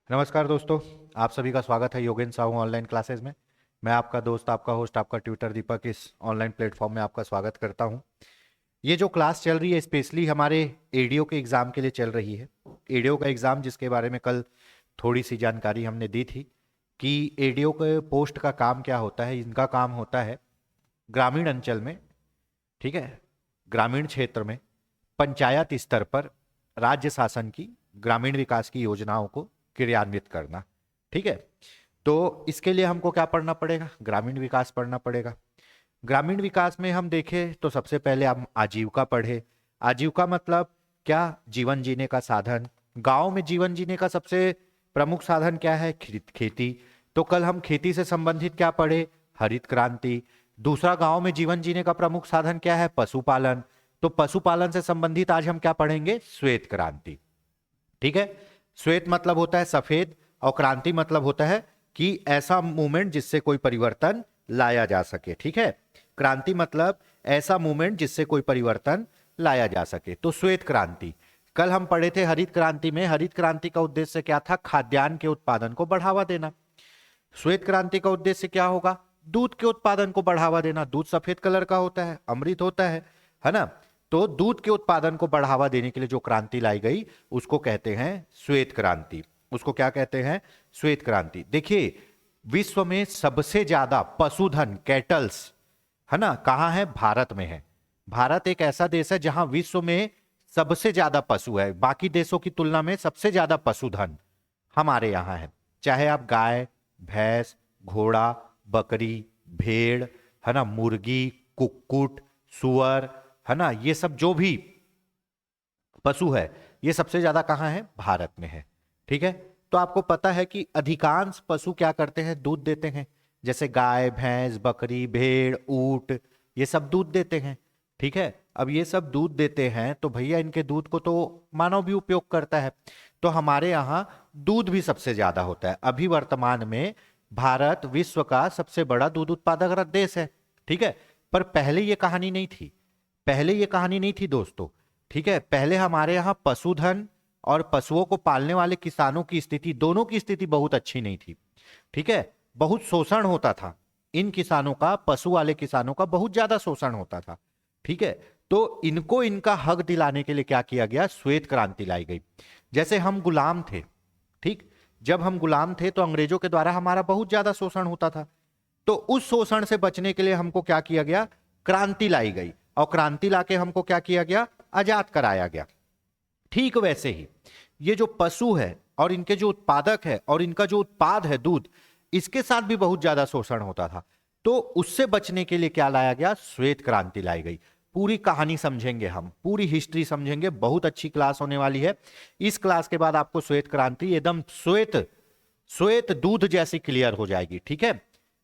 नमस्कार दोस्तों, आप सभी का स्वागत है योगेन साहू ऑनलाइन क्लासेस में। मैं आपका दोस्त, आपका होस्ट, आपका ट्यूटर दीपक इस ऑनलाइन प्लेटफॉर्म में आपका स्वागत करता हूं। ये जो क्लास चल रही है स्पेशली हमारे एडीओ के एग्ज़ाम के लिए चल रही है। एडीओ का एग्ज़ाम जिसके बारे में कल थोड़ी सी जानकारी हमने दी थी कि एडीओ के पोस्ट का काम क्या होता है। इनका काम होता है ग्रामीण अंचल में, ठीक है, ग्रामीण क्षेत्र में पंचायत स्तर पर राज्य शासन की ग्रामीण विकास की योजनाओं को क्रियान्वित करना। ठीक है, तो इसके लिए हमको क्या पढ़ना पड़ेगा? ग्रामीण विकास पढ़ना पड़ेगा। ग्रामीण विकास में हम देखें तो सबसे पहले हम आजीविका पढ़े। आजीविका मतलब क्या? जीवन जीने का साधन। गांव में जीवन जीने का सबसे प्रमुख साधन क्या है? खेती। तो कल हम खेती से संबंधित क्या पढ़े? हरित क्रांति। दूसरा, गांव में जीवन जीने का प्रमुख साधन क्या है? पशुपालन। तो पशुपालन से संबंधित आज हम क्या पढ़ेंगे? श्वेत क्रांति। ठीक है, श्वेत मतलब होता है सफेद और क्रांति मतलब होता है कि ऐसा मूवमेंट जिससे कोई परिवर्तन लाया जा सके। ठीक है, क्रांति मतलब ऐसा मूवमेंट जिससे कोई परिवर्तन लाया जा सके। तो श्वेत क्रांति कल हम पढ़े थे। हरित क्रांति में हरित क्रांति का उद्देश्य क्या था? खाद्यान्न के उत्पादन को बढ़ावा देना। श्वेत क्रांति का उद्देश्य क्या होगा? दूध के उत्पादन को बढ़ावा देना। दूध सफेद कलर का होता है, अमृत होता है ना। तो दूध के उत्पादन को बढ़ावा देने के लिए जो क्रांति लाई गई उसको कहते हैं श्वेत क्रांति। उसको क्या कहते हैं? श्वेत क्रांति। देखिए, विश्व में सबसे ज्यादा पशुधन कैटल्स, है ना, कहाँ है? भारत में है। भारत एक ऐसा देश है जहां विश्व में सबसे ज्यादा पशु है। बाकी देशों की तुलना में सबसे ज्यादा पशुधन हमारे यहाँ है। चाहे आप गाय, भैंस, घोड़ा, बकरी, भेड़, है ना, मुर्गी, कुक्कुट, सुअर, है ना, ये सब जो भी पशु है ये सबसे ज्यादा कहाँ है? भारत में है। ठीक है, तो आपको पता है कि अधिकांश पशु क्या करते हैं? दूध देते हैं। जैसे गाय, भैंस, बकरी, भेड़, ऊंट, ये सब दूध देते हैं। ठीक है, अब ये सब दूध देते हैं तो भैया इनके दूध को तो मानव भी उपयोग करता है। तो हमारे यहाँ दूध भी सबसे ज्यादा होता है। अभी वर्तमान में भारत विश्व का सबसे बड़ा दूध उत्पादक देश है। ठीक है, पर पहले ये कहानी नहीं थी। पहले ये कहानी नहीं थी दोस्तों। ठीक है, पहले हमारे यहाँ पशुधन और पशुओं को पालने वाले किसानों की स्थिति, दोनों की स्थिति बहुत अच्छी नहीं थी। ठीक है, बहुत शोषण होता था इन किसानों का, पशु वाले किसानों का बहुत ज्यादा शोषण होता था। ठीक है, तो इनको इनका हक दिलाने के लिए क्या किया गया? श्वेत क्रांति लाई गई। जैसे हम गुलाम थे, ठीक, जब हम गुलाम थे तो अंग्रेजों के द्वारा हमारा बहुत ज्यादा शोषण होता था। तो उस शोषण से बचने के लिए हमको क्या किया गया? क्रांति लाई गई। और क्रांति लाके हमको क्या किया गया? आजाद कराया गया। ठीक वैसे ही ये जो पशु है और इनके जो उत्पादक है और इनका जो उत्पाद है दूध, इसके साथ भी बहुत ज्यादा शोषण होता था। तो उससे बचने के लिए क्या लाया गया? श्वेत क्रांति लाई गई। पूरी कहानी समझेंगे हम, पूरी हिस्ट्री समझेंगे। बहुत अच्छी क्लास होने वाली है। इस क्लास के बाद आपको श्वेत क्रांति एकदम श्वेत श्वेत दूध जैसी क्लियर हो जाएगी। ठीक है,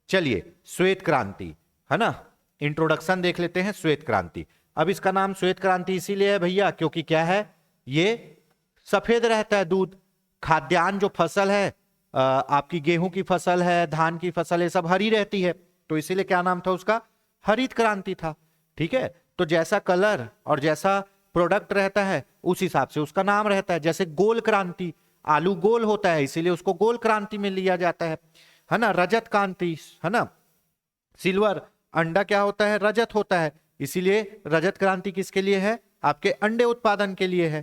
चलिए श्वेत क्रांति, है ना, इंट्रोडक्शन देख लेते हैं। श्वेत क्रांति, अब इसका नाम श्वेत क्रांति इसीलिए है भैया क्योंकि क्या है? ये सफेद रहता है दूध। खाद्यान्न जो फसल है, आपकी गेहूं की फसल है, धान की फसल है, सब हरी रहती है। तो इसीलिए क्या नाम था उसका? हरित क्रांति था। ठीक है, तो जैसा कलर और जैसा प्रोडक्ट रहता है उस हिसाब से उसका नाम रहता है। जैसे गोल क्रांति, आलू गोल होता है इसीलिए उसको गोल क्रांति में लिया जाता है ना। रजत क्रांति, है ना, सिल्वर, अंडा क्या होता है? रजत होता है, इसीलिए रजत क्रांति किसके लिए है? आपके अंडे उत्पादन के लिए है।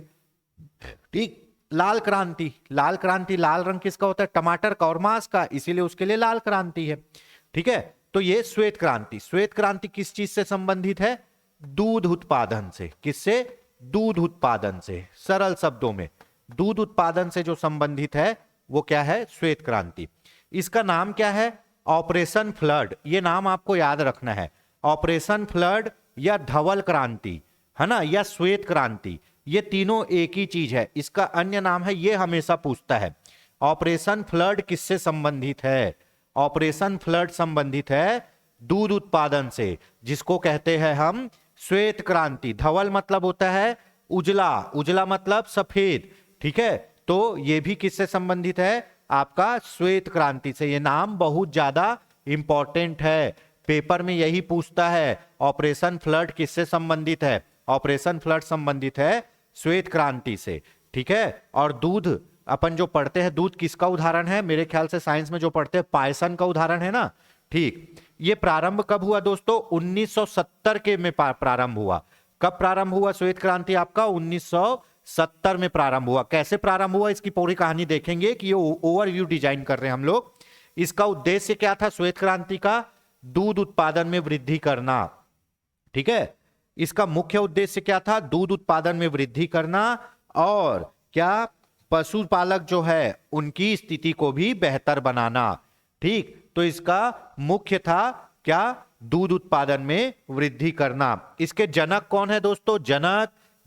ठीक, लाल क्रांति, लाल क्रांति, लाल रंग किसका होता है? टमाटर का और मांस का, इसीलिए उसके लिए लाल क्रांति है। ठीक है, तो ये श्वेत क्रांति। श्वेत क्रांति किस चीज से संबंधित है? दूध उत्पादन से। किससे? दूध उत्पादन से। सरल शब्दों में दूध उत्पादन से जो संबंधित है वो क्या है? श्वेत क्रांति। इसका नाम क्या है? Operation flood. ये नाम आपको याद रखना है। ऑपरेशन फ्लड या धवल क्रांति, है ना, या श्वेत क्रांति, ये तीनों एक ही चीज है। इसका अन्य नाम है, ये हमेशा पूछता है। ऑपरेशन फ्लड किससे संबंधित है? ऑपरेशन फ्लड संबंधित है दूध उत्पादन से, जिसको कहते हैं हम श्वेत क्रांति। धवल मतलब होता है उजला, उजला मतलब सफेद। ठीक है, तो ये भी किससे संबंधित है? आपका श्वेत क्रांति से। ये नाम बहुत ज्यादा इंपॉर्टेंट है, पेपर में यही पूछता है। ऑपरेशन फ्लड किससे संबंधित है? ऑपरेशन फ्लड संबंधित है श्वेत क्रांति से। ठीक है, और दूध अपन जो पढ़ते हैं दूध किसका उदाहरण है, मेरे ख्याल से साइंस में जो पढ़ते हैं पायसन का उदाहरण है ना। ठीक, ये प्रारंभ कब हुआ दोस्तों, 1970 के में प्रारंभ हुआ। कब प्रारंभ हुआ श्वेत क्रांति आपका, 1970 में प्रारंभ हुआ। कैसे प्रारंभ हुआ इसकी पूरी कहानी देखेंगे कि ये ओवरव्यू डिजाइन कर रहे हैं हम लोग। इसका उद्देश्य क्या था श्वेत क्रांति का, दूध उत्पादन में वृद्धि करना। ठीक है, इसका मुख्य उद्देश्य क्या था, दूध उत्पादन में वृद्धि करना और क्या, पशुपालक जो है उनकी स्थिति को भी बेहतर बनाना। ठीक, तो इसका मुख्य था क्या, दूध उत्पादन में वृद्धि करना। इसके जनक कौन है दोस्तों,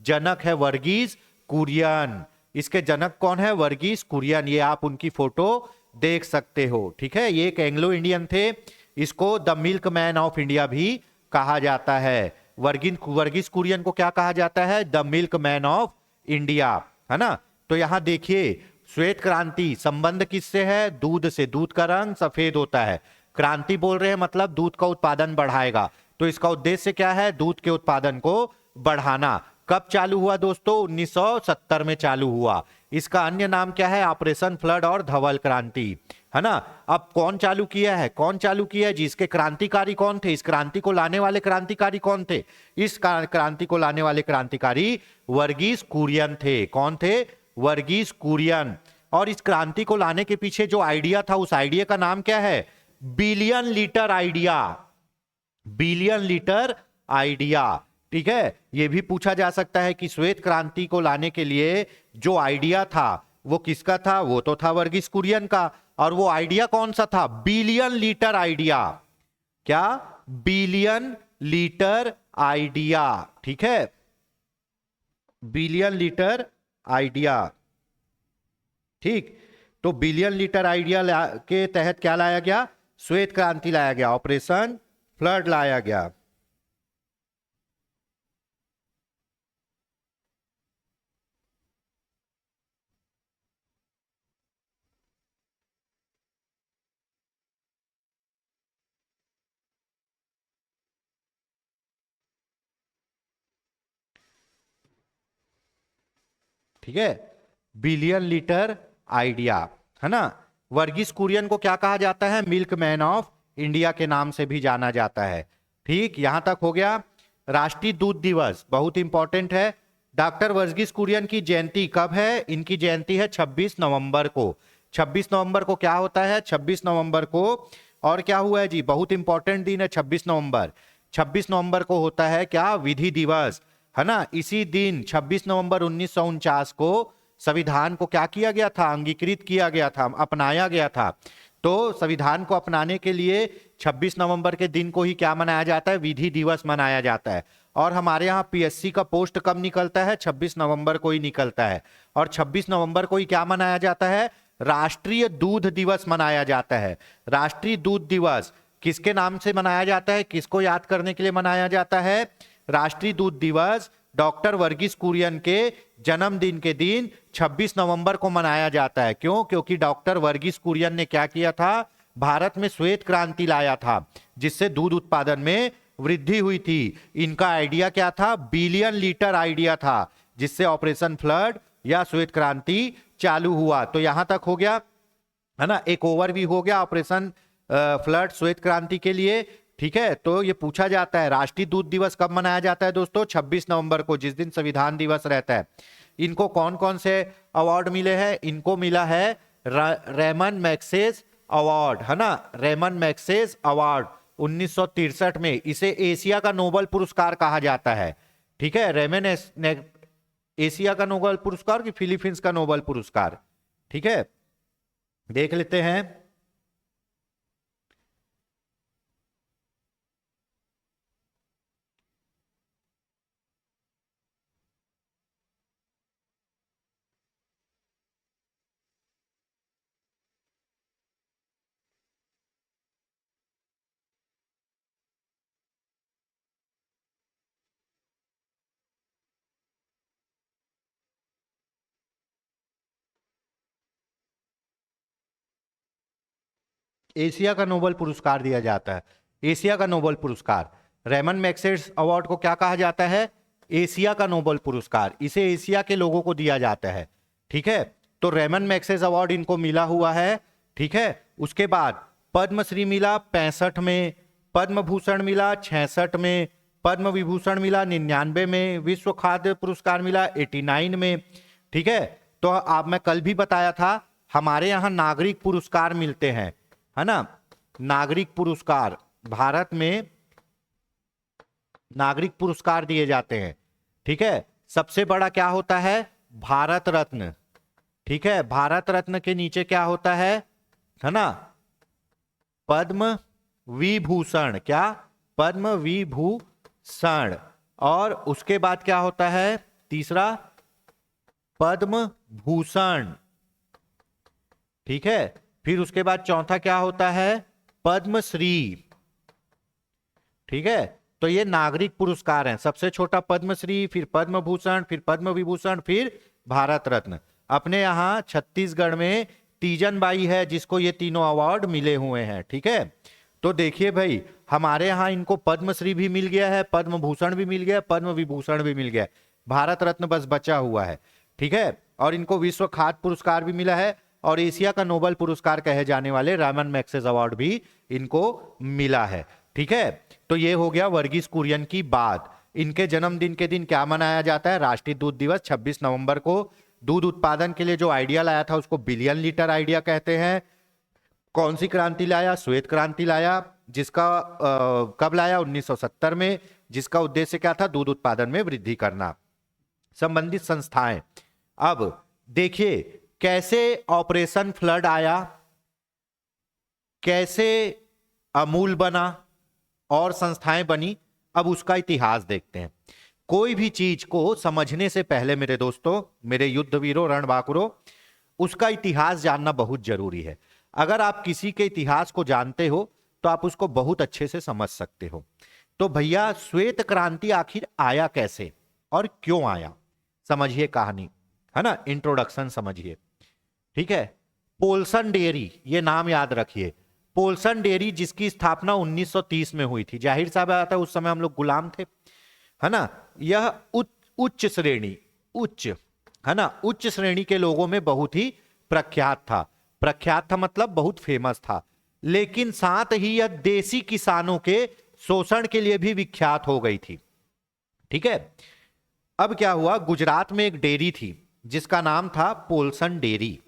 जनक है वर्गीस कुरियन। इसके जनक कौन है, वर्गीस कुरियन। ये आप उनकी फोटो देख सकते हो। ठीक है, ये एक एंग्लो इंडियन थे, इसको the milk man of India भी कहा जाता है। वर्गीस कुरियन को क्या कहा जाता है, the milk man of India, है ना। तो यहां देखिए श्वेत क्रांति संबंध किससे है, दूध से। दूध का रंग सफेद होता है, क्रांति बोल रहे हैं मतलब दूध का उत्पादन बढ़ाएगा। तो इसका उद्देश्य क्या है, दूध के उत्पादन को बढ़ाना। कब चालू हुआ दोस्तों, 1970 में चालू हुआ। इसका अन्य नाम क्या है, ऑपरेशन फ्लड और धवल क्रांति, है ना। अब कौन चालू किया है, कौन चालू किया है जी, इसके क्रांतिकारी कौन थे, इस क्रांति को लाने वाले क्रांतिकारी कौन थे, इस क्रांति को लाने वाले क्रांतिकारी वर्गीस कुरियन थे। कौन थे, वर्गीस कुरियन। और इस क्रांति को लाने के पीछे जो आइडिया था, उस आइडिया का नाम क्या है, billion litre idea. Billion litre idea. ठीक है, यह भी पूछा जा सकता है कि श्वेत क्रांति को लाने के लिए जो आइडिया था वो किसका था, वो तो था वर्गीस कुरियन का। और वो आइडिया कौन सा था, बिलियन लीटर आइडिया। क्या, बिलियन लीटर आइडिया। ठीक है, बिलियन लीटर आइडिया। ठीक, तो बिलियन लीटर आइडिया के तहत क्या लाया गया, श्वेत क्रांति लाया गया, ऑपरेशन फ्लड लाया गया। ठीक है, बिलियन लीटर आइडिया, है ना। वर्गीस कुरियन को क्या कहा जाता है, मिल्क मैन ऑफ इंडिया के नाम से भी जाना जाता है। ठीक, यहां तक हो गया। राष्ट्रीय दूध दिवस बहुत इंपॉर्टेंट है। डॉक्टर वर्गीस कुरियन की जयंती कब है, इनकी जयंती है 26 नवंबर को। 26 नवंबर को क्या होता है, 26 नवंबर को, और क्या हुआ है जी, बहुत इंपॉर्टेंट दिन है 26 नवंबर। 26 नवंबर को होता है क्या, विधि दिवस, है ना। इसी दिन 26 नवंबर 1949 को संविधान को क्या किया गया था, अंगीकृत किया गया था, अपनाया गया था। तो संविधान को अपनाने के लिए 26 नवंबर के दिन को ही क्या मनाया जाता है, विधि दिवस मनाया जाता है। और हमारे यहाँ पीएससी का पोस्ट कब निकलता है, 26 नवंबर को ही निकलता है। और 26 नवंबर को ही क्या मनाया जाता है, राष्ट्रीय दूध दिवस मनाया जाता है। राष्ट्रीय दूध दिवस किसके नाम से मनाया जाता है, किसको याद करने के लिए मनाया जाता है, राष्ट्रीय दूध दिवस डॉक्टर वर्गीस कुरियन के जन्मदिन के दिन 26 नवंबर को मनाया जाता है। क्यों, क्योंकि डॉक्टर वर्गीस कुरियन ने क्या किया था, भारत में श्वेत क्रांति लाया था, जिससे दूध उत्पादन में वृद्धि हुई थी। इनका आइडिया क्या था, बिलियन लीटर आइडिया था, जिससे ऑपरेशन फ्लड या श्वेत क्रांति चालू हुआ। तो यहां तक हो गया, है ना, एक ओवरव्यू हो गया ऑपरेशन फ्लड श्वेत क्रांति के लिए। ठीक है, तो ये पूछा जाता है राष्ट्रीय दूध दिवस कब मनाया जाता है दोस्तों, 26 नवंबर को, जिस दिन संविधान दिवस रहता है। इनको कौन कौन से अवार्ड मिले हैं, इनको मिला है रेमन मैग्सेस अवार्ड, है ना, रेमन मैग्सेस अवार्ड 1963 में। इसे एशिया का नोबेल पुरस्कार कहा जाता है। ठीक है, रेमन एशिया का नोबेल पुरस्कार कि फिलीपींस का नोबेल पुरस्कार। ठीक है, देख लेते हैं। एशिया का नोबेल पुरस्कार दिया जाता है, एशिया का नोबेल पुरस्कार। रेमन मैग्सेस अवार्ड को क्या कहा जाता है, एशिया का नोबेल पुरस्कार। इसे एशिया के लोगों को दिया जाता है। ठीक है, तो रेमन मैग्सेस अवार्ड इनको मिला हुआ है। ठीक है, उसके बाद पद्मश्री मिला 65 में, पद्म भूषण मिला 66 में, पद्म विभूषण मिला 99 में, विश्व खाद्य पुरस्कार मिला 89 में। ठीक है, तो आप मैं कल भी बताया था हमारे यहाँ नागरिक पुरस्कार मिलते हैं, है ना, नागरिक पुरस्कार, भारत में नागरिक पुरस्कार दिए जाते हैं। ठीक है, सबसे बड़ा क्या होता है, भारत रत्न। ठीक है, भारत रत्न के नीचे क्या होता है ना, पद्म विभूषण, क्या, पद्म विभूषण, और उसके बाद क्या होता है तीसरा, पद्म भूषण। ठीक है, फिर उसके बाद चौथा क्या होता है, पद्मश्री। ठीक है, तो ये नागरिक पुरस्कार हैं, सबसे छोटा पद्मश्री, फिर पद्म भूषण, फिर पद्म विभूषण, फिर भारत रत्न। अपने यहाँ छत्तीसगढ़ में तीजन बाई है जिसको ये तीनों अवार्ड मिले हुए हैं। ठीक है, तो देखिए भाई हमारे यहाँ इनको पद्मश्री भी मिल गया है, पद्म भूषण भी मिल गया, पद्म विभूषण भी मिल गया, भारत रत्न बस बचा हुआ है। ठीक है, और इनको विश्व खाद्य पुरस्कार भी मिला है, और एशिया का नोबेल पुरस्कार कहे जाने वाले रेमन मैग्सेस अवार्ड भी इनको मिला है। ठीक है, तो ये हो गया वर्गीस कुरियन की बात। इनके जन्मदिन के दिन क्या मनाया जाता है, राष्ट्रीय दूध दिवस 26 नवंबर को। दूध उत्पादन के लिए जो आइडिया लाया था उसको बिलियन लीटर आइडिया कहते हैं। कौन सी क्रांति लाया, श्वेत क्रांति लाया, जिसका कब लाया, 1970 में, जिसका उद्देश्य क्या था, दूध उत्पादन में वृद्धि करना। संबंधित संस्थाएं, अब देखिए कैसे ऑपरेशन फ्लड आया, कैसे अमूल बना और संस्थाएं बनी, अब उसका इतिहास देखते हैं। कोई भी चीज को समझने से पहले मेरे दोस्तों, मेरे युद्धवीरों, रणबांकुरों, उसका इतिहास जानना बहुत जरूरी है। अगर आप किसी के इतिहास को जानते हो तो आप उसको बहुत अच्छे से समझ सकते हो। तो भैया श्वेत क्रांति आखिर आया कैसे और क्यों आया, समझिए कहानी, है ना, इंट्रोडक्शन समझिए। ठीक है, पोल्सन डेयरी, ये नाम याद रखिए, पोल्सन डेयरी जिसकी स्थापना 1930 में हुई थी। जाहिर सा बात है उस समय हम लोग गुलाम थे, है ना। यह उच्च श्रेणी, उच्च, है ना, उच्च श्रेणी के लोगों में बहुत ही प्रख्यात था। प्रख्यात था मतलब बहुत फेमस था, लेकिन साथ ही यह देसी किसानों के शोषण के लिए भी विख्यात हो गई थी। ठीक है, अब क्या हुआ, गुजरात में एक डेयरी थी जिसका नाम था पोल्सन डेयरी।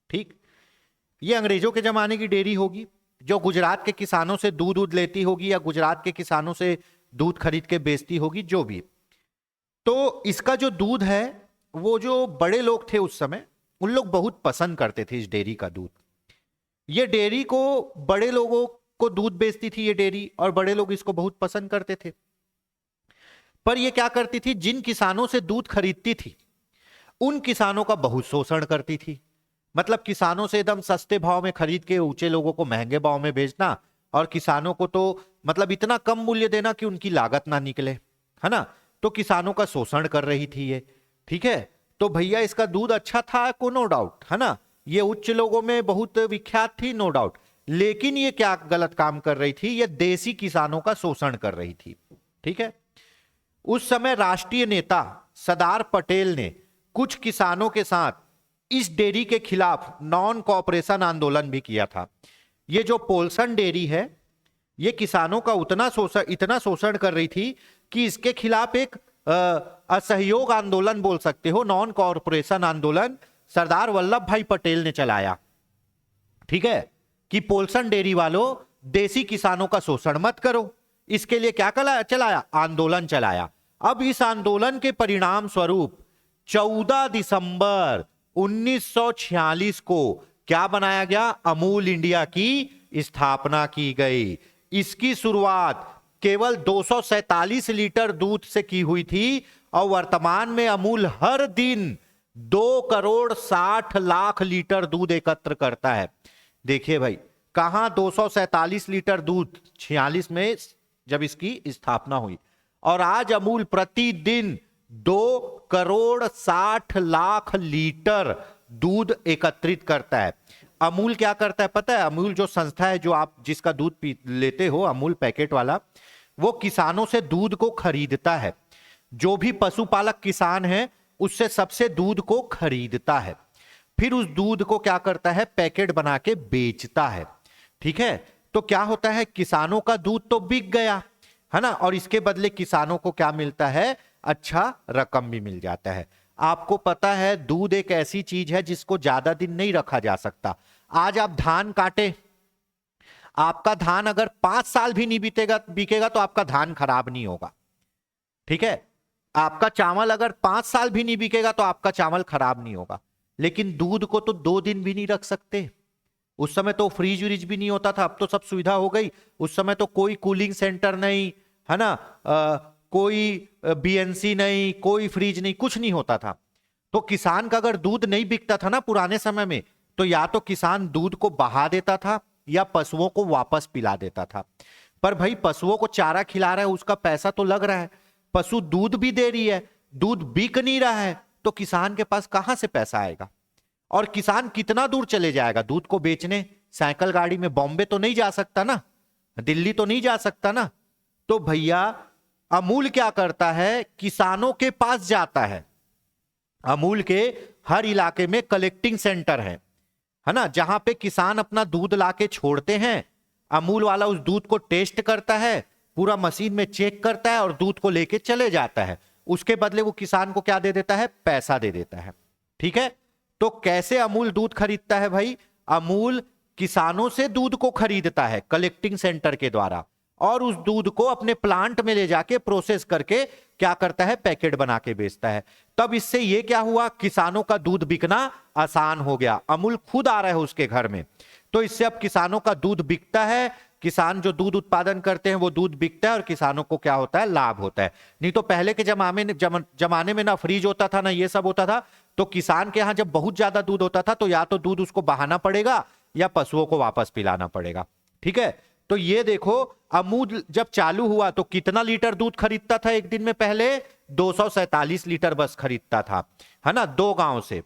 ठीक, ये अंग्रेजों के जमाने की डेयरी होगी जो गुजरात के किसानों से दूध लेती होगी या गुजरात के किसानों से दूध खरीद के बेचती होगी, जो भी। तो इसका जो दूध है वो जो बड़े लोग थे उस समय, उन लोग बहुत पसंद करते थे इस डेयरी का दूध। ये डेयरी को बड़े लोगों को दूध बेचती थी ये डेयरी, और बड़े लोग इसको बहुत पसंद करते थे। पर ये क्या करती थी, जिन किसानों से दूध खरीदती थी उन किसानों का बहुत शोषण करती थी। मतलब किसानों से एकदम सस्ते भाव में खरीद के ऊंचे लोगों को महंगे भाव में बेचना, और किसानों को तो मतलब इतना कम मूल्य देना कि उनकी लागत ना निकले, है ना। तो किसानों का शोषण कर रही थी ये। ठीक है, तो भैया इसका दूध अच्छा था को नो डाउट, है ना, ये उच्च लोगों में बहुत विख्यात थी, नो डाउट। लेकिन ये क्या गलत काम कर रही थी, ये देसी किसानों का शोषण कर रही थी। ठीक है, उस समय राष्ट्रीय नेता सरदार पटेल ने कुछ किसानों के साथ इस डेयरी के खिलाफ नॉन कोऑपरेशन आंदोलन भी किया था। ये जो पोल्सन डेयरी है ये किसानों का इतना शोषण कर रही थी कि इसके खिलाफ एक असहयोग आंदोलन बोल सकते हो, नॉन कोऑपरेशन आंदोलन सरदार वल्लभ भाई पटेल ने चलाया। ठीक है, कि पोल्सन डेयरी वालों देसी किसानों का शोषण मत करो, इसके लिए क्या चलाया, आंदोलन चलाया। अब इस आंदोलन के परिणाम स्वरूप 14 दिसंबर 1946 को क्या बनाया गया, अमूल इंडिया की स्थापना की गई। इसकी शुरुआत केवल 247 लीटर दूध से की हुई थी, और वर्तमान में अमूल हर दिन 2,60,00,000 लीटर दूध एकत्र करता है। देखिए भाई, कहां 247 लीटर दूध 46 में जब इसकी स्थापना हुई, और आज अमूल प्रतिदिन 2,60,00,000 लीटर दूध एकत्रित करता है। अमूल क्या करता है पता है, अमूल जो संस्था है, जो आप जिसका दूध लेते हो, अमूल पैकेट वाला, वो किसानों से दूध को खरीदता है। जो भी पशुपालक किसान है उससे सबसे दूध को खरीदता है। फिर उस दूध को क्या करता है, पैकेट बना के बेचता है। ठीक है, तो क्या होता है, किसानों का दूध तो बिक गया है ना, और इसके बदले किसानों को क्या मिलता है, अच्छा रकम भी मिल जाता है। आपको पता है दूध एक ऐसी चीज है जिसको ज्यादा दिन नहीं रखा जा सकता। आज आप धान काटे, आपका धान अगर 5 साल भी नहीं बीतेगा बिकेगा तो आपका धान खराब नहीं होगा। ठीक है, आपका चावल अगर 5 साल भी नहीं बिकेगा तो आपका चावल खराब नहीं होगा। लेकिन दूध को तो 2 दिन भी नहीं रख सकते। उस समय तो फ्रीज व्रीज भी नहीं होता था, अब तो सब सुविधा हो गई। उस समय तो कोई कूलिंग सेंटर नहीं है ना, कोई बीएनसी नहीं, कोई फ्रीज नहीं, कुछ नहीं होता था। तो किसान का अगर दूध नहीं बिकता था ना पुराने समय में, तो या तो किसान दूध को बहा देता था या पशुओं को वापस पिला देता था। पर भाई पशुओं को चारा खिला रहा है, उसका पैसा तो लग रहा है, पशु दूध भी दे रही है, दूध बिक नहीं रहा है, तो किसान के पास कहां से पैसा आएगा। और किसान कितना दूर चले जाएगा दूध को बेचने, साइकिल गाड़ी में बॉम्बे तो नहीं जा सकता ना, दिल्ली तो नहीं जा सकता ना। तो भैया अमूल क्या करता है, किसानों के पास जाता है। अमूल के हर इलाके में कलेक्टिंग सेंटर है ना, जहां पे किसान अपना दूध लाके छोड़ते हैं। अमूल वाला उस दूध को टेस्ट करता है, पूरा मशीन में चेक करता है और दूध को लेके चले जाता है। उसके बदले वो किसान को क्या दे देता है, पैसा दे देता है। ठीक है, तो कैसे अमूल दूध खरीदता है भाई, अमूल किसानों से दूध को खरीदता है कलेक्टिंग सेंटर के द्वारा, और उस दूध को अपने प्लांट में ले जाके प्रोसेस करके क्या करता है, पैकेट बना के बेचता है। तब इससे ये क्या हुआ, किसानों का दूध बिकना आसान हो गया। अमूल खुद आ रहा है उसके घर में, तो इससे अब किसानों का दूध बिकता है। किसान जो दूध उत्पादन करते हैं वो दूध बिकता है और किसानों को क्या होता है, लाभ होता है। नहीं तो पहले के जमाने में ना फ्रीज होता था ना ये सब होता था, तो किसान के यहां जब बहुत ज्यादा दूध होता था तो या तो दूध उसको बहाना पड़ेगा या पशुओं को वापस पिलाना पड़ेगा। ठीक है, तो ये देखो अमूल जब चालू हुआ तो कितना लीटर दूध खरीदता था एक दिन में, पहले 247 लीटर बस खरीदता था, है ना, 2 गांव से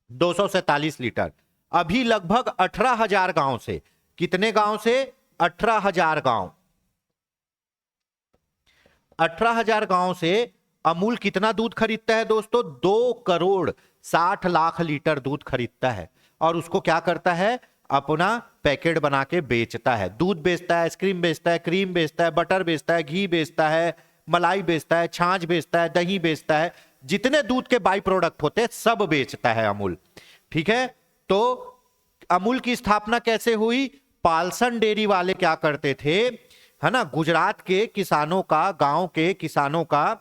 247 लीटर। अभी लगभग 18,000 गांव से, कितने गांव से, 18,000 गांव, 18,000 गांव से अमूल कितना दूध खरीदता है दोस्तों, 2,60,00,000 लीटर दूध खरीदता है। और उसको क्या करता है, अपना पैकेट बना के बेचता है। दूध बेचता है, आइसक्रीम बेचता है, क्रीम बेचता है, बटर बेचता है, घी बेचता है, मलाई बेचता है, छाछ बेचता है, दही बेचता है, जितने दूध के बाई प्रोडक्ट होते हैं सब बेचता है अमूल। ठीक है, तो अमूल की स्थापना कैसे हुई, पालसन डेयरी वाले क्या करते थे, है ना, गुजरात के किसानों का, गांव के किसानों का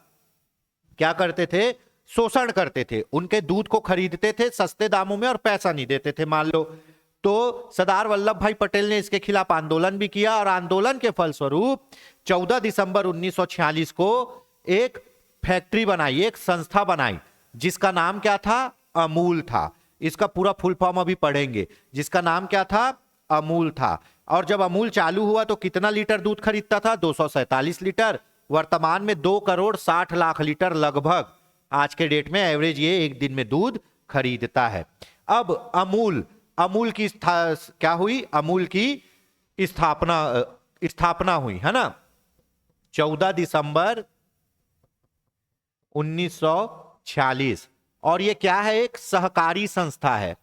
क्या करते थे, शोषण करते थे। उनके दूध को खरीदते थे सस्ते दामों में और पैसा नहीं देते थे मान लो। तो सरदार वल्लभ भाई पटेल ने इसके खिलाफ आंदोलन भी किया और आंदोलन के फलस्वरूप 14 दिसंबर 1946 को एक फैक्ट्री बनाई, एक संस्था बनाई, जिसका नाम क्या था, अमूल था। इसका पूरा फुल फॉर्म अभी पढ़ेंगे, जिसका नाम क्या था, अमूल था। और जब अमूल चालू हुआ तो कितना लीटर दूध खरीदता था, 247 लीटर। वर्तमान में 2,60,00,000 लीटर लगभग आज के डेट में एवरेज ये एक दिन में दूध खरीदता है। अब अमूल की क्या हुई, अमूल की स्थापना हुई, है ना, 14 दिसंबर 1946। और ये क्या है, एक सहकारी संस्था है।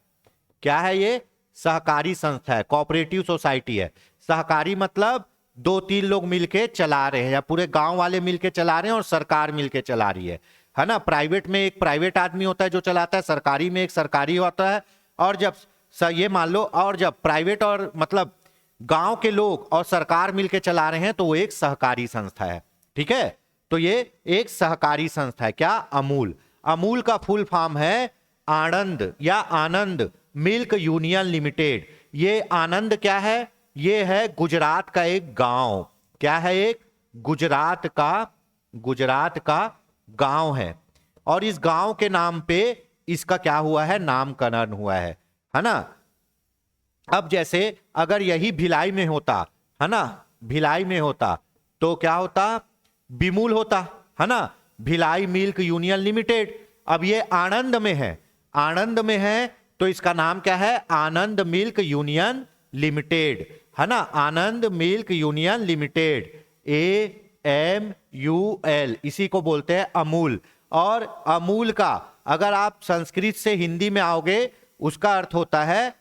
क्या है ये, सहकारी संस्था है, कोऑपरेटिव सोसाइटी है। सहकारी मतलब 2-3 लोग मिलके चला रहे हैं, या पूरे गांव वाले मिलके चला रहे हैं और सरकार मिलके चला रही है ना। प्राइवेट में एक प्राइवेट आदमी होता है जो चलाता है, सरकारी में एक सरकारी होता है। और जब ये मान लो, और जब प्राइवेट और मतलब गांव के लोग और सरकार मिलके चला रहे हैं तो वो एक सहकारी संस्था है। ठीक है, तो ये एक सहकारी संस्था है। क्या, अमूल। अमूल का फुल फॉर्म है आनंद या आनंद मिल्क यूनियन लिमिटेड। ये आनंद क्या है, ये है गुजरात का एक गांव। क्या है, एक गुजरात का गांव है। और इस गांव के नाम पे इसका क्या हुआ है, नामकरण हुआ है ना। अब जैसे अगर यही भिलाई में होता, है ना, भिलाई में होता तो क्या होता, बिमूल होता, है ना, भिलाई मिल्क यूनियन लिमिटेड। अब ये आनंद में है, आनंद में है तो इसका नाम क्या है, आनंद मिल्क यूनियन लिमिटेड, है ना, आनंद मिल्क यूनियन लिमिटेड, AMUL, इसी को बोलते हैं अमूल। और अमूल का अगर आप संस्कृत से हिंदी में आओगे, उसका अर्थ होता है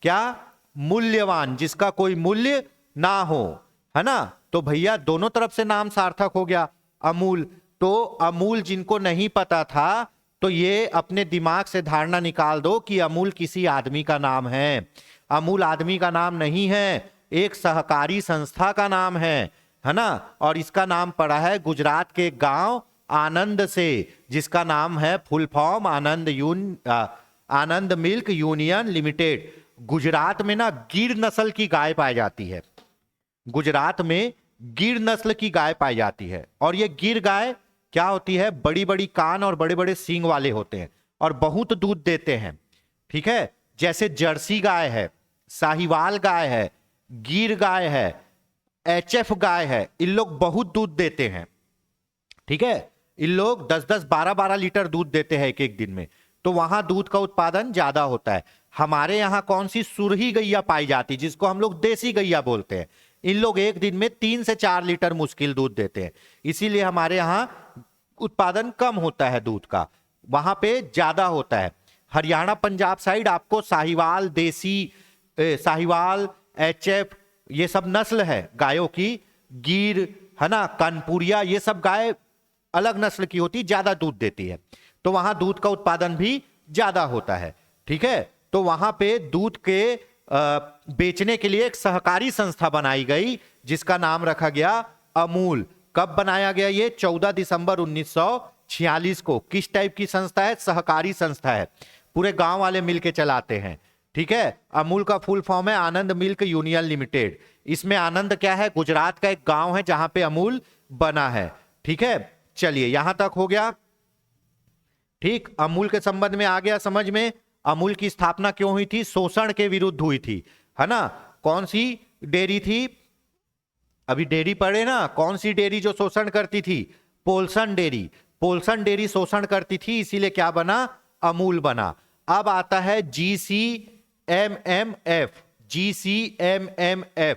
क्या? मूल्यवान, जिसका कोई मूल्य ना हो, है ना। तो भैया दोनों तरफ से नाम सार्थक हो गया अमूल। तो अमूल जिनको नहीं पता था, तो ये अपने दिमाग से धारणा निकाल दो कि अमूल किसी आदमी का नाम है। अमूल आदमी का नाम नहीं है, एक सहकारी संस्था का नाम है ना। और इसका नाम पड़ा है गुजरात के गांव आनंद से, जिसका नाम है फुल फॉर्म आनंद मिल्क यूनियन लिमिटेड। गुजरात में ना गिर नस्ल की गाय पाई जाती है, गुजरात में गिर नस्ल की गाय पाई जाती है। और ये गिर गाय क्या होती है? बड़ी बड़ी कान और बड़े बड़े सींग वाले होते हैं और बहुत दूध देते हैं, ठीक है। जैसे जर्सी गाय है, साहिवाल गाय है, गिर गाय है, एचएफ गाय है, इन लोग बहुत दूध देते हैं, ठीक है। इन लोग 10-10, 12-12 लीटर दूध देते हैं एक एक दिन में, तो वहां दूध का उत्पादन ज्यादा होता है। हमारे यहां कौन सी सुरही गैया पाई जाती, जिसको हम लोग देसी गैया बोलते हैं, इन लोग एक दिन में 3 से 4 लीटर मुश्किल दूध देते हैं, इसीलिए हमारे यहां उत्पादन कम होता है दूध का, वहां पे ज्यादा होता है। हरियाणा पंजाब साइड आपको साहिवाल, देसी साहिवाल, एचएफ, ये सब नस्ल है गायों की। गिर, है ना, कानपुरिया, ये सब गाय अलग नस्ल की होती, ज्यादा दूध देती है, तो वहां दूध का उत्पादन भी ज्यादा होता है, ठीक है। तो वहां पे दूध के बेचने के लिए एक सहकारी संस्था बनाई गई, जिसका नाम रखा गया अमूल। कब बनाया गया? ये 14 दिसंबर 1946 को। किस टाइप की संस्था है? सहकारी संस्था है, पूरे गांव वाले मिलके चलाते हैं, ठीक है। अमूल का फुल फॉर्म है आनंद मिल्क यूनियन लिमिटेड। इसमें आनंद क्या है? गुजरात का एक गांव है जहां पे अमूल बना है, ठीक है। चलिए यहां तक हो गया, ठीक। अमूल के संबंध में आ गया समझ में। अमूल की स्थापना क्यों हुई थी? शोषण के विरुद्ध हुई थी, है ना। कौन सी डेयरी थी? अभी डेयरी पढ़े ना, कौन सी डेयरी जो शोषण करती थी? Polson dairy. पोल्सन डेयरी शोषण करती थी, इसीलिए क्या बना? अमूल बना। अब आता है GCMMF। GCMMF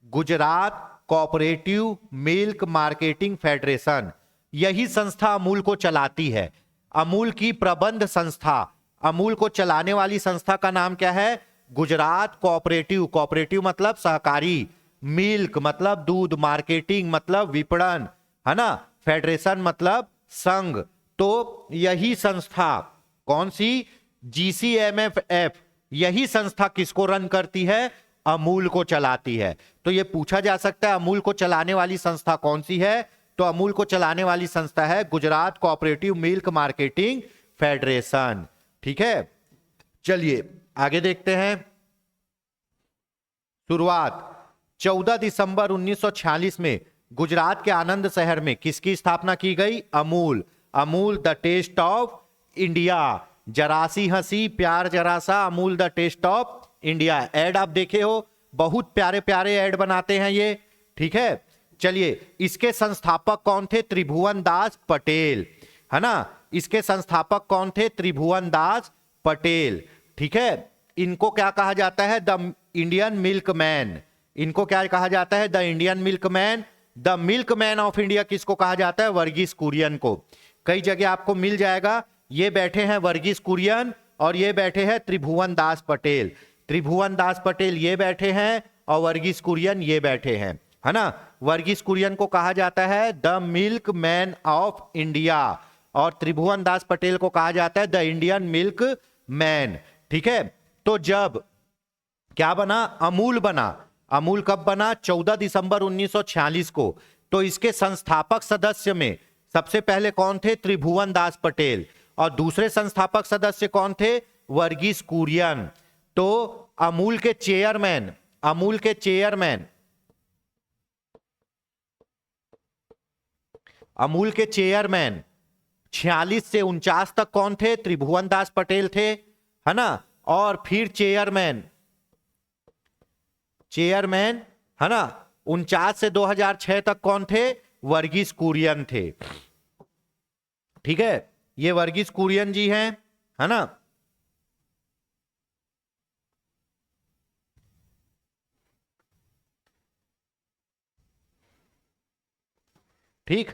Gujarat cooperative milk marketing federation. यही संस्था अमूल को चलाती है, अमूल की प्रबंध संस्था। अमूल को चलाने वाली संस्था का नाम क्या है? गुजरात कोऑपरेटिव। कोऑपरेटिव मतलब सहकारी, मिल्क मतलब दूध, मार्केटिंग मतलब विपणन, है ना, फेडरेशन मतलब संघ। तो यही संस्था, कौन सी? GCMMF, यही संस्था किसको रन करती है? अमूल को चलाती है। तो यह पूछा जा सकता है अमूल को चलाने वाली संस्था कौन सी है? तो अमूल को चलाने वाली संस्था है Gujarat cooperative milk marketing federation, ठीक है। चलिए आगे देखते हैं। शुरुआत 14 दिसंबर 1946 में गुजरात के आनंद शहर में किसकी स्थापना की गई? Amul. Amul the taste of India. जरासी हंसी प्यार जरासा, Amul the taste of India. Ad आप देखे हो, बहुत प्यारे प्यारे ऐड बनाते हैं ये, ठीक है। चलिए, इसके संस्थापक कौन थे? त्रिभुवन दास पटेल, है ना। इसके संस्थापक कौन थे? त्रिभुवन दास पटेल, ठीक है। इनको क्या कहा जाता है? The Indian milk man. इनको क्या कहा जाता है? The Indian milk man. The milk man of India किसको कहा जाता है? वर्गीस कुरियन को। कई जगह आपको मिल जाएगा, ये बैठे हैं वर्गीस कुरियन और ये बैठे हैं त्रिभुवन दास पटेल। त्रिभुवन दास पटेल ये बैठे हैं और वर्गीस कुरियन ये बैठे हैं, है ना। वर्गीस कुरियन को कहा जाता है the milk man of India और त्रिभुवन दास पटेल को कहा जाता है द इंडियन मिल्क मैन, ठीक है। तो जब क्या बना? अमूल बना। अमूल कब बना? 14 दिसंबर 1946 को। तो इसके संस्थापक सदस्य में सबसे पहले कौन थे? त्रिभुवन दास पटेल। और दूसरे संस्थापक सदस्य कौन थे? वर्गीस कुरियन। तो अमूल के चेयरमैन, अमूल के चेयरमैन, अमूल के चेयरमैन 46 से 49 तक कौन थे? त्रिभुवन दास पटेल थे, है ना। और फिर चेयरमैन, चेयरमैन, है ना, 49 से 2006 तक कौन थे? वर्गीस कुरियन थे, ठीक है। ये वर्गीस कुरियन जी हैं, है ना। ठीक,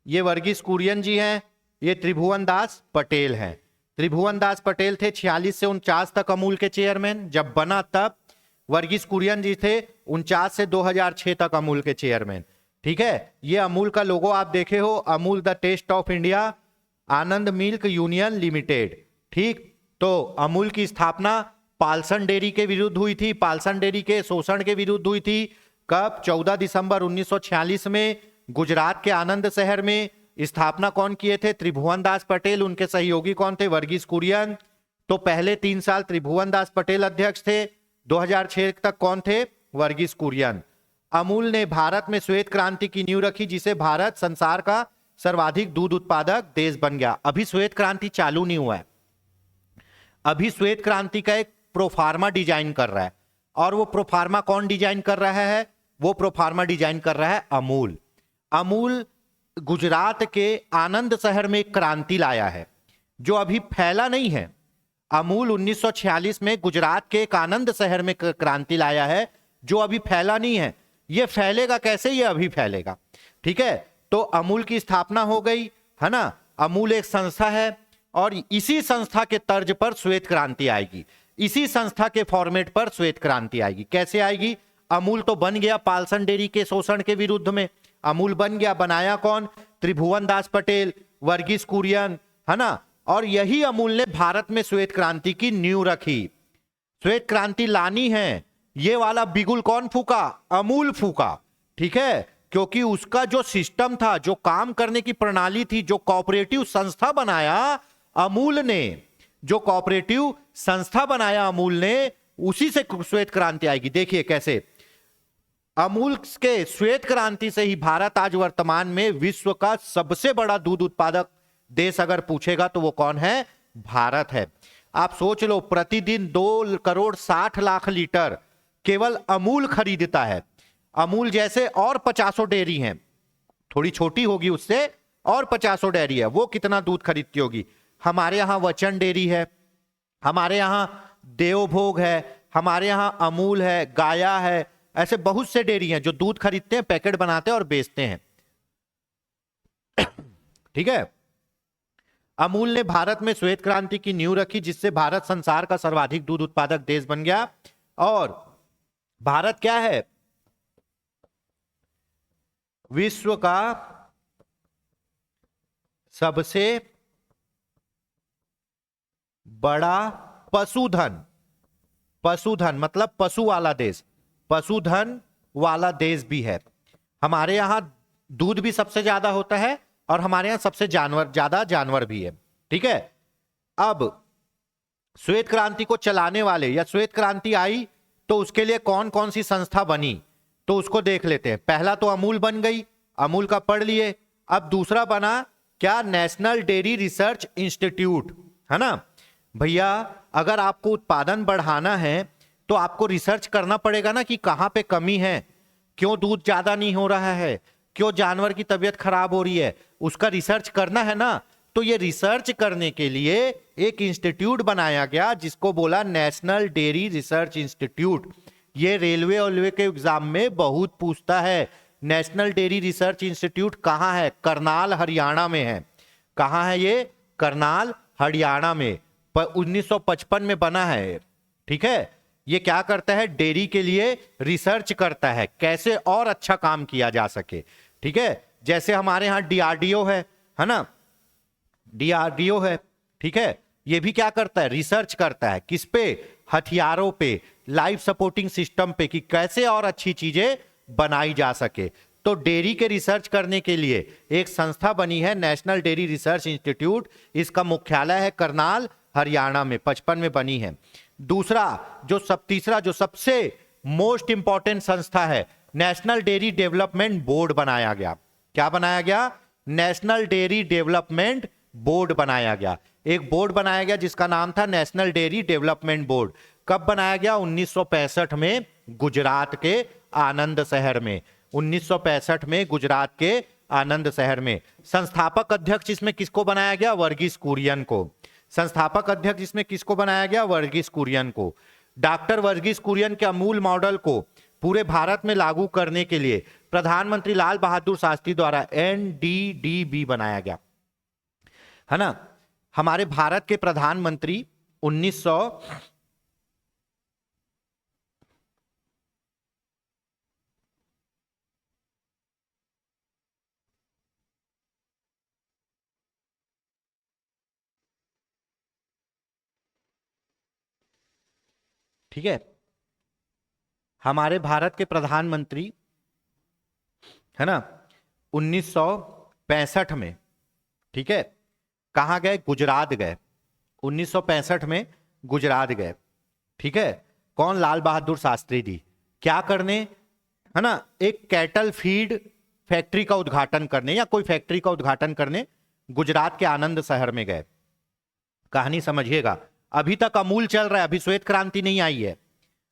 ये वर्गीस कुरियन जी हैं, ये त्रिभुवन दास पटेल हैं, त्रिभुवन दास पटेल थे 46 से 49 तक अमूल के चेयरमैन, जब बना तब वर्गीस कुरियन जी थे 49 से 2006 तक अमूल के चेयरमैन। ठीक है, ये अमूल का लोगो आप देखे हो, Amul the taste of India Anand milk union limited. ठीक, तो अमूल की स्थापना पाल्सन डेयरी के विरुद्ध हुई थी, पाल्सन डेयरी के शोषण के विरुद्ध हुई थी। कब? 14 दिसंबर 1946 में गुजरात के आनंद शहर में। स्थापना कौन किए थे? त्रिभुवन दास पटेल। उनके सहयोगी कौन थे? वर्गीस कुरियन। तो पहले 3 साल त्रिभुवन दास पटेल अध्यक्ष थे, 2006 तक कौन थे? वर्गीस कुरियन। अमूल ने भारत में श्वेत क्रांति की नींव रखी, जिसे भारत संसार का सर्वाधिक दूध उत्पादक देश बन गया। अभी श्वेत क्रांति चालू नहीं हुआ है, अभी श्वेत क्रांति का एक प्रोफार्मा डिजाइन कर रहा है, और वो प्रोफार्मा कौन डिजाइन कर रहा है? वो प्रोफार्मा डिजाइन कर रहा है अमूल। अमूल गुजरात के आनंद शहर में एक क्रांति लाया है जो अभी फैला नहीं है। अमूल 1946 में गुजरात के एक आनंद शहर में क्रांति लाया है जो अभी फैला नहीं है। ये फैलेगा कैसे? ये अभी फैलेगा। ठीक है, तो अमूल की स्थापना हो गई है ना। अमूल एक संस्था है और इसी संस्था के तर्ज पर श्वेत क्रांति आएगी, इसी संस्था के फॉर्मेट पर श्वेत क्रांति आएगी। कैसे आएगी? अमूल तो बन गया पाल्सन डेयरी के शोषण के विरुद्ध में, अमूल बन गया। बनाया कौन? त्रिभुवन दास पटेल, वर्गीस कुरियन, है ना। और यही अमूल ने भारत में श्वेत क्रांति की नींव रखी। श्वेत क्रांति लानी है, ये वाला बिगुल कौन फूका? अमूल फूका। ठीक है, क्योंकि उसका जो सिस्टम था, जो काम करने की प्रणाली थी, जो कोऑपरेटिव संस्था बनाया अमूल ने, जो कोऑपरेटिव संस्था बनाया अमूल ने, उसी से श्वेत क्रांति आएगी। देखिए कैसे अमूल के श्वेत क्रांति से ही भारत आज वर्तमान में विश्व का सबसे बड़ा दूध उत्पादक देश अगर पूछेगा तो वो कौन है? भारत है। आप सोच लो, प्रतिदिन 2 करोड़ 60 लाख लीटर केवल अमूल खरीदता है। अमूल जैसे और 50 डेयरी हैं, थोड़ी छोटी होगी उससे, और 50 डेयरी है, वो कितना दूध खरीदती होगी? हमारे यहां वचन डेयरी है, हमारे यहां देवभोग है, हमारे यहां अमूल है, गाया है, ऐसे बहुत से डेयरी हैं जो दूध खरीदते हैं, पैकेट बनाते हैं और बेचते हैं। ठीक है, अमूल ने भारत में श्वेत क्रांति की नींव रखी, जिससे भारत संसार का सर्वाधिक दूध उत्पादक देश बन गया। और भारत क्या है? विश्व का सबसे बड़ा पशुधन, पशुधन मतलब पशु वाला देश, पशुधन वाला देश भी है। हमारे यहां दूध भी सबसे ज्यादा होता है और हमारे यहां सबसे ज्यादा जानवर भी है। ठीक है, अब श्वेत क्रांति को चलाने वाले, या श्वेत क्रांति आई तो उसके लिए कौन कौन सी संस्था बनी, तो उसको देख लेते हैं। पहला तो अमूल बन गई, अमूल का पढ़ लिए। अब दूसरा बना क्या? नेशनल डेयरी रिसर्च इंस्टीट्यूट, है ना। भैया अगर आपको उत्पादन बढ़ाना है तो आपको रिसर्च करना पड़ेगा ना कि कहां पे कमी है, क्यों दूध ज्यादा नहीं हो रहा है, क्यों जानवर की तबीयत खराब हो रही है, उसका रिसर्च करना है ना। तो ये रिसर्च करने के लिए एक इंस्टीट्यूट बनाया गया जिसको बोला नेशनल डेयरी रिसर्च इंस्टीट्यूट। ये रेलवे और के एग्जाम में बहुत पूछता है। नेशनल डेयरी रिसर्च इंस्टीट्यूट कहाँ है? करनाल हरियाणा में है। कहाँ है ये? करनाल हरियाणा में। 1955 में बना है। ठीक है, ये क्या करता है? डेयरी के लिए रिसर्च करता है, कैसे और अच्छा काम किया जा सके। ठीक है, जैसे हमारे यहाँ डीआरडीओ है ना, डीआरडीओ है। ठीक है, ये भी क्या करता है? रिसर्च करता है। किस पे? हथियारों पे, लाइफ सपोर्टिंग सिस्टम पे, कि कैसे और अच्छी चीजें बनाई जा सके। तो डेयरी के रिसर्च करने के लिए एक संस्था बनी है, नेशनल डेयरी रिसर्च इंस्टीट्यूट। इसका मुख्यालय है करनाल हरियाणा में, 55 में बनी है। दूसरा तीसरा जो सबसे मोस्ट इंपॉर्टेंट संस्था है, नेशनल डेयरी डेवलपमेंट बोर्ड बनाया गया। क्या बनाया गया? नेशनल डेयरी डेवलपमेंट बोर्ड बनाया गया। एक बोर्ड बनाया गया जिसका नाम था नेशनल डेयरी डेवलपमेंट बोर्ड। कब बनाया गया? 1965 में गुजरात के आनंद शहर में। 1965 में गुजरात के आनंद शहर में। संस्थापक अध्यक्ष इसमें किसको बनाया गया? वर्गीस कुरियन को। संस्थापक अध्यक्ष इसमें किसको बनाया गया? वर्गीस कुरियन को। डॉक्टर वर्गीस कुरियन के अमूल मॉडल को पूरे भारत में लागू करने के लिए प्रधानमंत्री लाल बहादुर शास्त्री द्वारा NDDB बनाया गया, है ना। हमारे भारत के प्रधानमंत्री 1900 ठीक है, हमारे भारत के प्रधानमंत्री है ना 1965 में, ठीक है, कहाँ गए? गुजरात गए। 1965 में गुजरात गए, ठीक है। कौन? लाल बहादुर शास्त्री जी। क्या करने? है ना, एक कैटल फीड फैक्ट्री का उद्घाटन करने या कोई फैक्ट्री का उद्घाटन करने गुजरात के आनंद शहर में गए। कहानी समझिएगा, अभी तक अमूल चल रहा है, अभी श्वेत क्रांति नहीं आई है,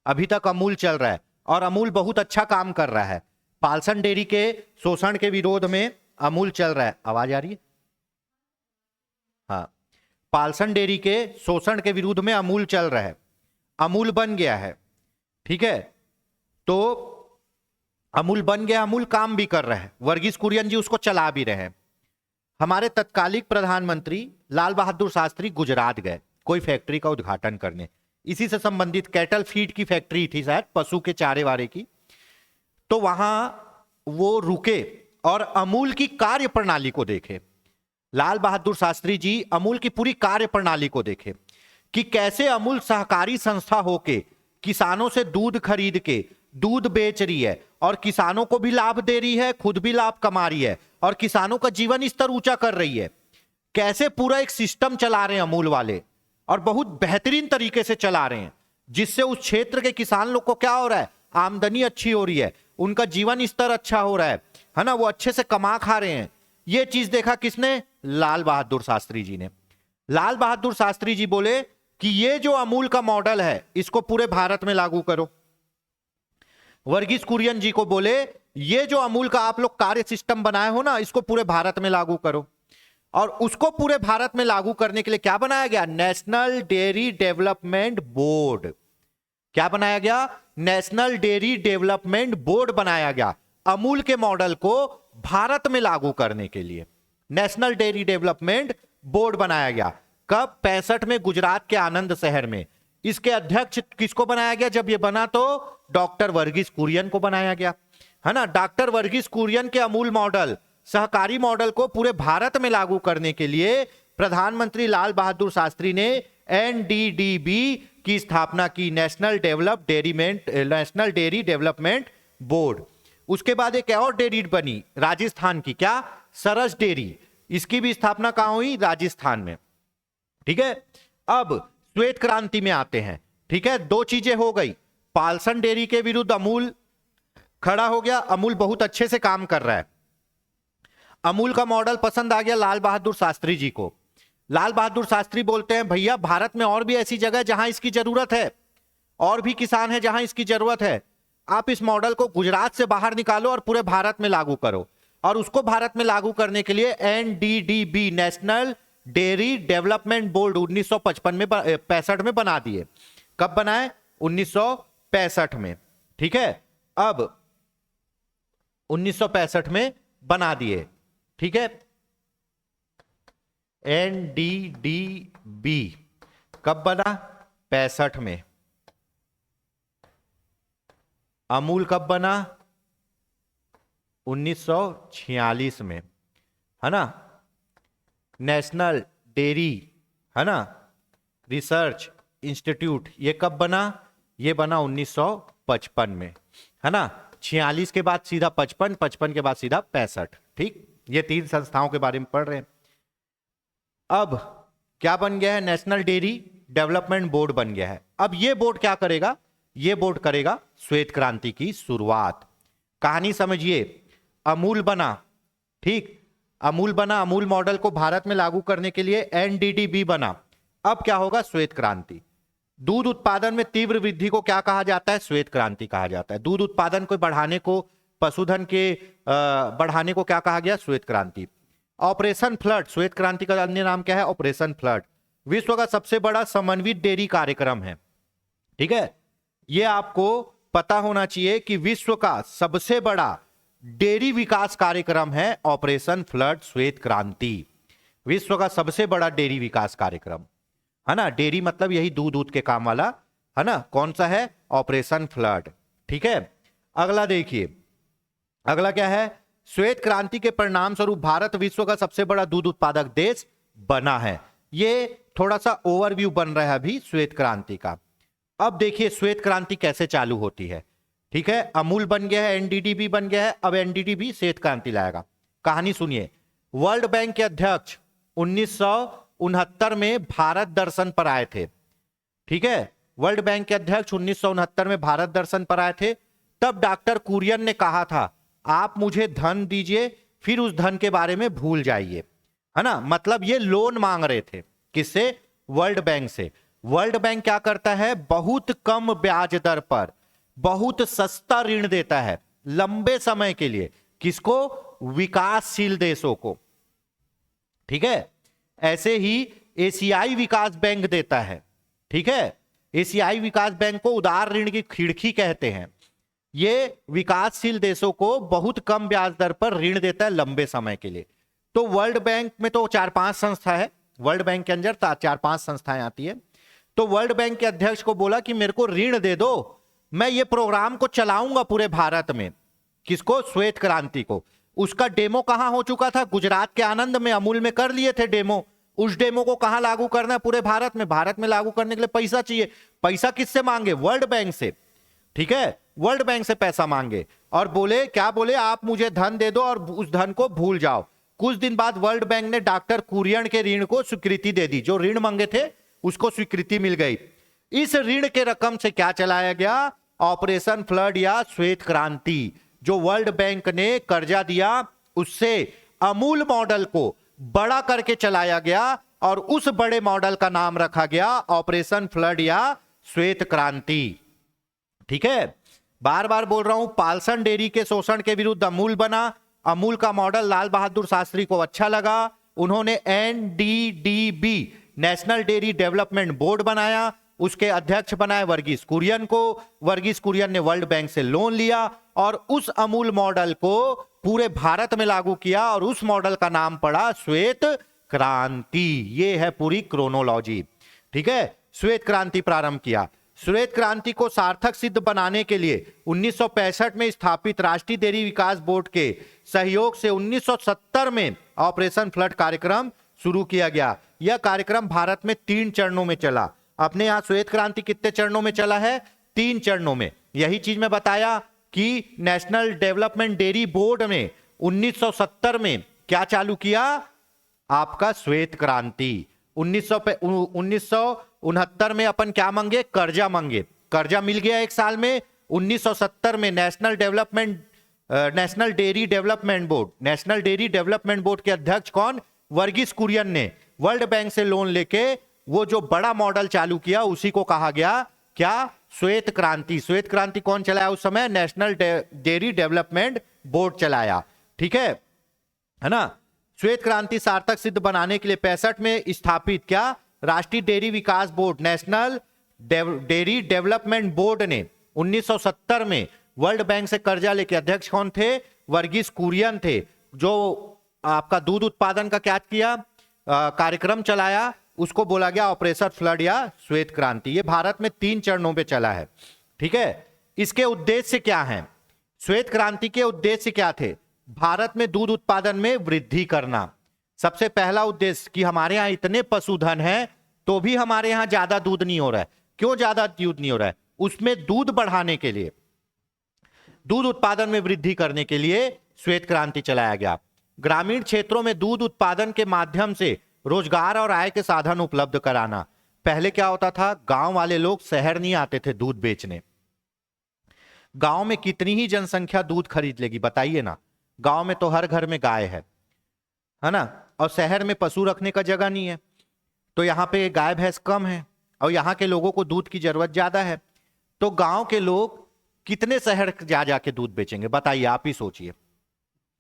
अभी तक अमूल चल रहा है और अमूल बहुत अच्छा काम कर रहा है। पाल्सन डेयरी के शोषण के विरोध में अमूल चल रहा है। आवाज आ रही है? हाँ, पाल्सन डेयरी के शोषण के विरुद्ध में अमूल चल रहा है, अमूल बन गया है, ठीक है। तो अमूल बन गया, अमूल काम भी कर रहा है, वर्गीस कुरियन जी उसको चला भी रहे हैं। हमारे तत्कालिक प्रधानमंत्री लाल बहादुर शास्त्री गुजरात गए कोई फैक्ट्री का उद्घाटन करने, इसी से संबंधित कैटल फीड की फैक्ट्री थी शायद, पशु के चारे वारे की। तो वहां वो रुके और अमूल की कार्य प्रणाली को देखे। लाल बहादुर शास्त्री जी अमूल की पूरी कार्य प्रणाली को देखे कि कैसे अमूल सहकारी संस्था होके किसानों से दूध खरीद के दूध बेच रही है और किसानों को भी लाभ दे रही है, खुद भी लाभ कमा रही है और किसानों का जीवन स्तर ऊंचा कर रही है। कैसे पूरा एक सिस्टम चला रहे हैं अमूल वाले और बहुत बेहतरीन तरीके से चला रहे हैं, जिससे उस क्षेत्र के किसान लोग को क्या हो रहा है? आमदनी अच्छी हो रही है, उनका जीवन स्तर अच्छा हो रहा है ना, वो अच्छे से कमा खा रहे हैं। ये चीज देखा किसने? लाल बहादुर शास्त्री जी ने। लाल बहादुर शास्त्री जी बोले कि ये जो अमूल का मॉडल है इसको पूरे भारत में लागू करो। वर्गीस कुरियन जी को बोले ये जो अमूल का आप लोग कार्य सिस्टम बनाए हो ना, इसको पूरे भारत में लागू करो। और उसको पूरे भारत में लागू करने के लिए क्या बनाया गया? National dairy development board. क्या बनाया गया? नेशनल डेयरी डेवलपमेंट बोर्ड बनाया गया अमूल के मॉडल को भारत में लागू करने के लिए। नेशनल डेयरी डेवलपमेंट बोर्ड बनाया गया कब? 65 में गुजरात के आनंद शहर में। इसके अध्यक्ष किसको बनाया गया? जब यह बना तो डॉक्टर वर्गीस कुरियन को बनाया गया, है ना। डॉक्टर वर्गीस कुरियन के अमूल मॉडल, सहकारी मॉडल को पूरे भारत में लागू करने के लिए प्रधानमंत्री लाल बहादुर शास्त्री ने एनडीडीबी की स्थापना की, नेशनल डेयरी डेवलपमेंट बोर्ड। उसके बाद एक और डेयरी बनी राजस्थान की, क्या? सरस डेयरी। इसकी भी स्थापना कहां हुई? राजस्थान में, ठीक है। अब श्वेत क्रांति में आते हैं, ठीक है। दो चीजें हो गई, पाल्सन डेयरी के विरुद्ध अमूल खड़ा हो गया, अमूल बहुत अच्छे से काम कर रहा है। अमूल का मॉडल पसंद आ गया लाल बहादुर शास्त्री जी को। लाल बहादुर शास्त्री बोलते हैं भैया भारत में और भी ऐसी जगह जहां इसकी जरूरत है, और भी किसान है जहां इसकी जरूरत है, आप इस मॉडल को गुजरात से बाहर निकालो और पूरे भारत में लागू करो। और उसको भारत में लागू करने के लिए NDDB, national dairy development board 1965 में 65 में बना दिए। कब बनाए? 1965 में, ठीक है। अब 1965 में बना दिए, ठीक है। एनडीडीबी कब बना? 65 में। अमूल कब बना? 1946 में, है ना। नेशनल डेयरी, है ना, रिसर्च इंस्टीट्यूट, ये कब बना? ये बना 1955 में, है ना। 46 के बाद सीधा 55, 55 के बाद सीधा 65, ठीक। ये तीन संस्थाओं के बारे में पढ़ रहे हैं। अब क्या बन गया है? नेशनल डेयरी डेवलपमेंट बोर्ड बन गया है। अब ये बोर्ड क्या करेगा? ये बोर्ड करेगा श्वेत क्रांति की शुरुआत। कहानी समझिए, अमूल बना, ठीक, अमूल बना, अमूल मॉडल को भारत में लागू करने के लिए एनडीडीबी बना। अब क्या होगा? श्वेत क्रांति। दूध उत्पादन में तीव्र वृद्धि को क्या कहा जाता है? श्वेत क्रांति कहा जाता है। दूध उत्पादन को बढ़ाने को, पशुधन के बढ़ाने को क्या कहा गया? श्वेत क्रांति। ऑपरेशन फ्लड, श्वेत क्रांति का अन्य नाम क्या है? Operation flood. विश्व का सबसे बड़ा समन्वित डेयरी कार्यक्रम है, ठीक है। यह आपको पता होना चाहिए कि विश्व का सबसे बड़ा डेयरी विकास कार्यक्रम है ऑपरेशन फ्लड श्वेत क्रांति। विश्व का सबसे बड़ा डेयरी विकास कार्यक्रम, है ना। डेयरी मतलब यही दूध दूध के काम वाला, है ना। कौन सा है? Operation flood. ठीक है, अगला देखिए, अगला क्या है? श्वेत क्रांति के परिणाम स्वरूप भारत विश्व का सबसे बड़ा दूध उत्पादक देश बना है। ये थोड़ा सा ओवरव्यू बन रहा है अभी श्वेत क्रांति का। अब देखिए श्वेत क्रांति कैसे चालू होती है। ठीक है, अमूल बन गया है, एनडीडीबी बन गया है, अब एनडीडीबी श्वेत क्रांति लाएगा। कहानी सुनिए। वर्ल्ड बैंक के अध्यक्ष 1969 में भारत दर्शन पर आए थे। ठीक है, वर्ल्ड बैंक के अध्यक्ष 1969 में भारत दर्शन पर आए थे। तब डॉक्टर कुरियन ने कहा था, आप मुझे धन दीजिए, फिर उस धन के बारे में भूल जाइए, है ना। मतलब ये लोन मांग रहे थे, किससे? वर्ल्ड बैंक से। वर्ल्ड बैंक क्या करता है? बहुत कम ब्याज दर पर बहुत सस्ता ऋण देता है लंबे समय के लिए। किसको? विकासशील देशों को। ठीक है, ऐसे ही एशियाई विकास बैंक देता है। ठीक है, एशियाई विकास बैंक को उदार ऋण की खिड़की कहते हैं। ये विकासशील देशों को बहुत कम ब्याज दर पर ऋण देता है लंबे समय के लिए। तो वर्ल्ड बैंक में तो 4-5 संस्था है, वर्ल्ड बैंक के अंदर 4-5 संस्थाएं आती है। तो वर्ल्ड बैंक के अध्यक्ष को बोला कि मेरे को ऋण दे दो, मैं ये प्रोग्राम को चलाऊंगा पूरे भारत में। किसको? श्वेत क्रांति को। उसका डेमो कहां हो चुका था? गुजरात के आनंद में, अमूल में कर लिए थे डेमो। उस डेमो को कहां लागू करना है? पूरे भारत में। भारत में लागू करने के लिए पैसा चाहिए। पैसा किससे मांगे? वर्ल्ड बैंक से। ठीक है, वर्ल्ड बैंक से पैसा मांगे और बोले, क्या बोले? आप मुझे धन दे दो और उस धन को भूल जाओ। कुछ दिन बाद वर्ल्ड बैंक ने डॉक्टर कुरियन के ऋण को स्वीकृति दे दी। जो ऋण मांगे थे उसको स्वीकृति मिल गई। इस ऋण के रकम से क्या चलाया गया? ऑपरेशन फ्लड या श्वेत क्रांति। जो वर्ल्ड बैंक ने कर्जा दिया उससे अमूल मॉडल को बड़ा करके चलाया गया और उस बड़े मॉडल का नाम रखा गया ऑपरेशन फ्लड या श्वेत क्रांति। ठीक है, बार बार बोल रहा हूं, पाल्सन डेयरी के शोषण के विरुद्ध अमूल बना। अमूल का मॉडल लाल बहादुर शास्त्री को अच्छा लगा। उन्होंने NDDB, national dairy development board बनाया। उसके अध्यक्ष बनाए वर्गीस कुरियन को। वर्गीस कुरियन ने वर्ल्ड बैंक से लोन लिया और उस अमूल मॉडल को पूरे भारत में लागू किया और उस मॉडल का नाम पड़ा श्वेत क्रांति। ये है पूरी क्रोनोलॉजी। ठीक है, श्वेत क्रांति प्रारंभ किया। श्वेत क्रांति को सार्थक सिद्ध बनाने के लिए 1965 में स्थापित राष्ट्रीय डेयरी विकास बोर्ड के सहयोग से 1970 में ऑपरेशन फ्लड कार्यक्रम शुरू किया गया। यह कार्यक्रम भारत में 3 चरणों में चला। अपने यहां श्वेत क्रांति कितने चरणों में चला है? 3 चरणों में। यही चीज मैं बताया कि नेशनल डेवलपमेंट डेयरी बोर्ड ने 1970 में क्या चालू किया? आपका श्वेत क्रांति। 1969 में अपन क्या मांगे? कर्जा मांगे। कर्जा मिल गया 1 साल में। 1970 में नेशनल डेयरी डेवलपमेंट बोर्ड के अध्यक्ष कौन? वर्गीस कुरियन ने वर्ल्ड बैंक से लोन लेके वो जो बड़ा मॉडल चालू किया उसी को कहा गया क्या? श्वेत क्रांति। श्वेत क्रांति कौन चलाया उस समय? नेशनल डेयरी डेवलपमेंट बोर्ड चलाया। ठीक है ना। श्वेत क्रांति सार्थक सिद्ध बनाने के लिए 65 में स्थापित क्या? राष्ट्रीय डेयरी विकास board, national dairy development board ने 1970 में वर्ल्ड बैंक से कर्जा लेके, अध्यक्ष कौन थे? वर्गीस कुरियन थे। जो आपका दूध उत्पादन का क्या किया? कार्यक्रम चलाया, उसको बोला गया ऑपरेशन फ्लड या श्वेत क्रांति। ये भारत में 3 चरणों पे चला है। ठीक है, इसके उद्देश्य क्या हैं? श्वेत क्रांति के उद्देश्य क्या थे? भारत में दूध उत्पादन में वृद्धि करना। सबसे पहला उद्देश्य कि हमारे यहाँ इतने पशुधन है तो भी हमारे यहाँ ज्यादा दूध नहीं हो रहा है। क्यों ज्यादा दूध नहीं हो रहा है? उसमें दूध बढ़ाने के लिए, दूध उत्पादन में वृद्धि करने के लिए श्वेत क्रांति चलाया गया। ग्रामीण क्षेत्रों में दूध उत्पादन के माध्यम से रोजगार और आय के साधन उपलब्ध कराना। पहले क्या होता था? गांव वाले लोग शहर नहीं आते थे दूध बेचने। गांव में कितनी ही जनसंख्या दूध खरीद लेगी बताइए ना। गांव में तो हर घर में गाय है ना, और शहर में पशु रखने का जगह नहीं है, तो यहाँ पे गाय भैंस कम है और यहाँ के लोगों को दूध की जरूरत ज्यादा है। तो गांव के लोग कितने शहर जा जाके दूध बेचेंगे बताइए, आप ही सोचिए।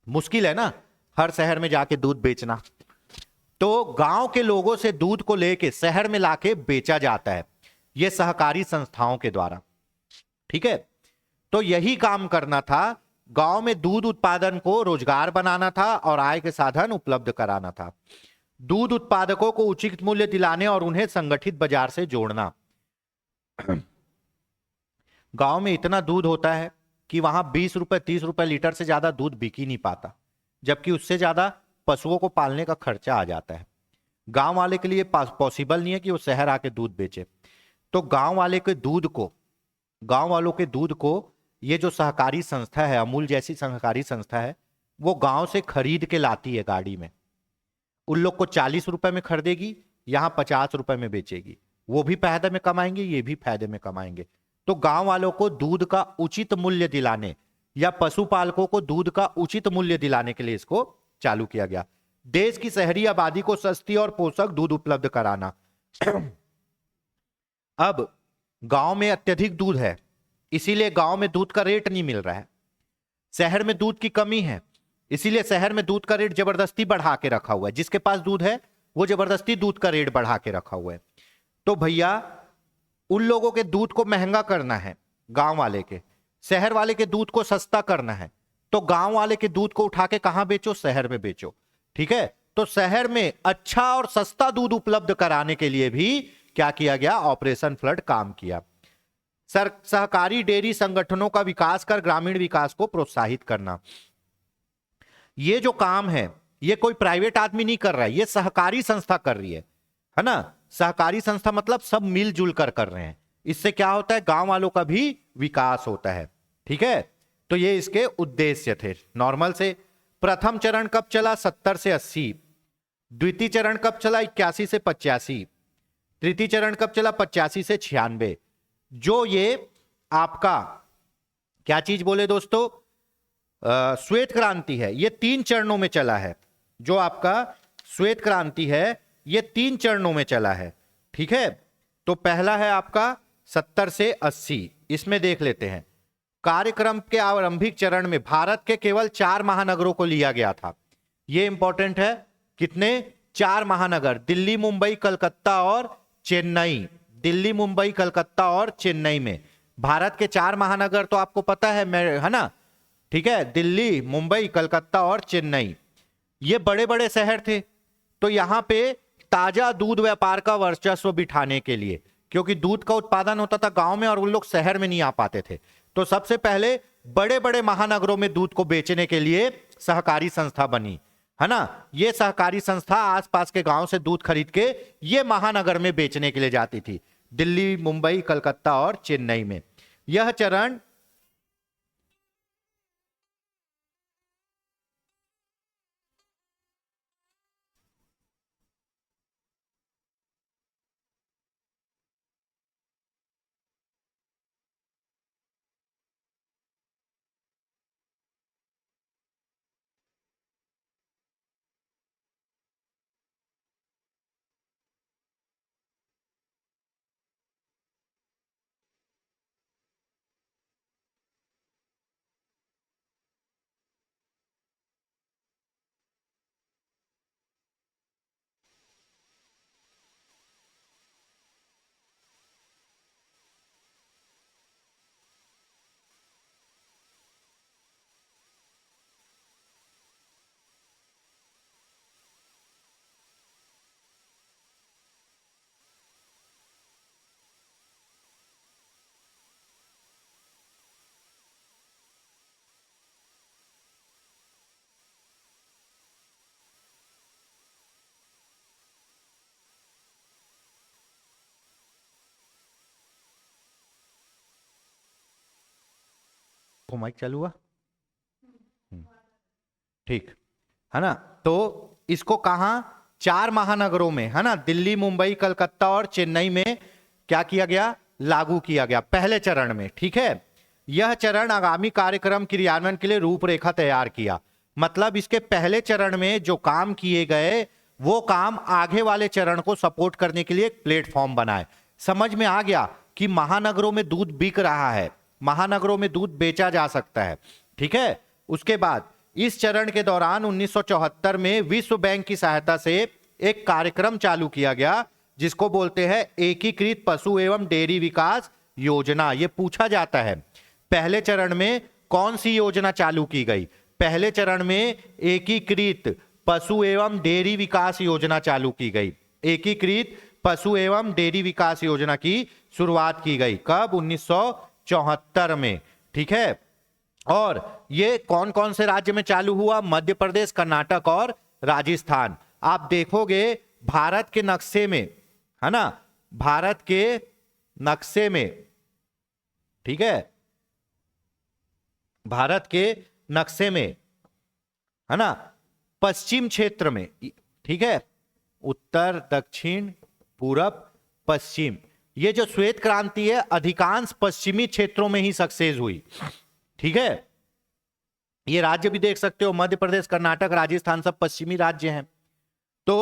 मुश्किल है ना हर शहर में जाके दूध बेचना। तो गांव के लोगों से दूध को लेके शहर में लाके बेचा जाता है, यह सहकारी संस्थाओं के द्वारा। ठीक है, तो यही काम करना था। गांव में दूध उत्पादन को रोजगार बनाना था और आय के साधन उपलब्ध कराना था। दूध उत्पादकों को उचित मूल्य दिलाने और उन्हें संगठित बाजार से जोड़ना। गांव में इतना दूध होता है कि वहां 20 रुपए 30 रुपए लीटर से ज्यादा दूध बिक ही नहीं पाता, जबकि उससे ज्यादा पशुओं को पालने का खर्चा आ जाता है। गांव वाले के लिए पॉसिबल नहीं है कि वो शहर आके दूध बेचे। तो गांव वालों के दूध को ये जो सहकारी संस्था है, अमूल जैसी सहकारी संस्था है, वो गांव से खरीद के लाती है गाड़ी में। उन लोग को 40 रुपए में खरीदेगी, यहां 50 रुपए में बेचेगी। वो भी फायदे में कमाएंगे, ये भी फायदे में कमाएंगे। तो गांव वालों को दूध का उचित मूल्य दिलाने या पशुपालकों को दूध का उचित मूल्य दिलाने के लिए इसको चालू किया गया। देश की शहरी आबादी को सस्ती और पोषक दूध उपलब्ध कराना। अब गांव में अत्यधिक दूध है, इसीलिए गांव में दूध का रेट नहीं मिल रहा है। शहर में दूध की कमी है, इसीलिए शहर में दूध का रेट जबरदस्ती बढ़ा के रखा हुआ है। जिसके पास दूध है वो जबरदस्ती दूध का रेट बढ़ा के रखा हुआ है। तो भैया उन लोगों के दूध को महंगा करना है, गांव वाले के, शहर वाले के दूध को सस्ता करना है। तो गांव वाले के दूध को उठा के कहां बेचो? शहर में बेचो। ठीक है, तो शहर में अच्छा और सस्ता दूध उपलब्ध कराने के लिए भी क्या किया गया? ऑपरेशन फ्लड काम किया। सहकारी डेयरी संगठनों का विकास कर ग्रामीण विकास को प्रोत्साहित करना। ये जो काम है ये कोई प्राइवेट आदमी नहीं कर रहा है, ये सहकारी संस्था कर रही है ना। सहकारी संस्था मतलब सब मिलजुल कर रहे हैं। इससे क्या होता है? गांव वालों का भी विकास होता है। ठीक है, तो ये इसके उद्देश्य थे। नॉर्मल से प्रथम चरण कब चला? 70 से 80। द्वितीय चरण कब चला? 81 से 85। तृतीय चरण कब चला? 85 से 96। जो ये आपका क्या चीज बोले दोस्तों, श्वेत क्रांति है, ये 3 चरणों में चला है। जो आपका श्वेत क्रांति है ये 3 चरणों में चला है। ठीक है, तो पहला है आपका 70 से 80। इसमें देख लेते हैं। कार्यक्रम के आरंभिक चरण में भारत के केवल 4 महानगरों को लिया गया था। ये इंपॉर्टेंट है। कितने? 4 महानगर, दिल्ली, मुंबई, कलकत्ता और चेन्नई। दिल्ली, मुंबई, कलकत्ता और चेन्नई में भारत के 4 महानगर तो आपको पता है ना। ठीक है, दिल्ली, मुंबई, कलकत्ता और चेन्नई, ये बड़े बड़े शहर थे। तो यहां पे ताजा दूध व्यापार का वर्चस्व बिठाने के लिए, क्योंकि दूध का उत्पादन होता था गांव में और उन लोग शहर में नहीं आ पाते थे, तो सबसे पहले बड़े बड़े महानगरों में दूध को बेचने के लिए सहकारी संस्था बनी, है ना। ये सहकारी संस्था आसपास के गांव से दूध खरीद के ये महानगर में बेचने के लिए जाती थी, दिल्ली, मुंबई, कलकत्ता और चेन्नई में। यह चरण माइक चालू हुआ? ठीक है ना। तो इसको कहा? 4 महानगरों में, है ना, दिल्ली, मुंबई, कलकत्ता और चेन्नई में क्या किया गया? लागू किया गया पहले चरण में। ठीक है, यह चरण आगामी कार्यक्रम क्रियान्वयन के लिए रूपरेखा तैयार किया। मतलब इसके पहले चरण में जो काम किए गए वो काम आगे वाले चरण को सपोर्ट करने के लिए एक प्लेटफॉर्म बनाए। समझ में आ गया कि महानगरों में दूध बिक रहा है, महानगरों में दूध बेचा जा सकता है। ठीक है, उसके बाद इस चरण के दौरान 1974 में विश्व बैंक की सहायता से एक कार्यक्रम चालू किया गया जिसको बोलते हैं एकीकृत पशु एवं डेयरी विकास योजना। यह पूछा जाता है पहले चरण में कौन सी योजना चालू की गई? पहले चरण में एकीकृत पशु एवं डेयरी विकास योजना चालू की गई। एकीकृत पशु एवं डेयरी विकास योजना की शुरुआत की गई कब? 1974 में। ठीक है, और ये कौन कौन से राज्य में चालू हुआ? मध्य प्रदेश, कर्नाटक और राजस्थान। आप देखोगे भारत के नक्शे में, है ना, भारत के नक्शे में, ठीक है, भारत के नक्शे में, है ना, पश्चिम क्षेत्र में, ठीक है, उत्तर, दक्षिण, पूरब, पश्चिम, ये जो श्वेत क्रांति है अधिकांश पश्चिमी क्षेत्रों में ही सक्सेस हुई। ठीक है, ये राज्य भी देख सकते हो, मध्य प्रदेश, कर्नाटक, राजस्थान सब पश्चिमी राज्य हैं। तो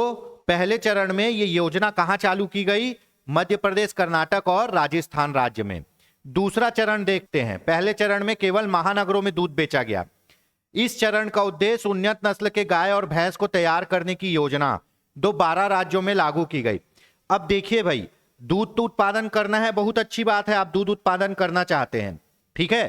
पहले चरण में ये योजना कहां चालू की गई? मध्य प्रदेश, कर्नाटक और राजस्थान राज्य में। दूसरा चरण देखते हैं। पहले चरण में केवल महानगरों में दूध बेचा गया। इस चरण का उद्देश्य उन्नत नस्ल के गाय और भैंस को तैयार करने की योजना 12 राज्यों में लागू की गई। अब देखिए भाई, दूध तो उत्पादन करना है, बहुत अच्छी बात है, आप दूध उत्पादन करना चाहते हैं, ठीक है,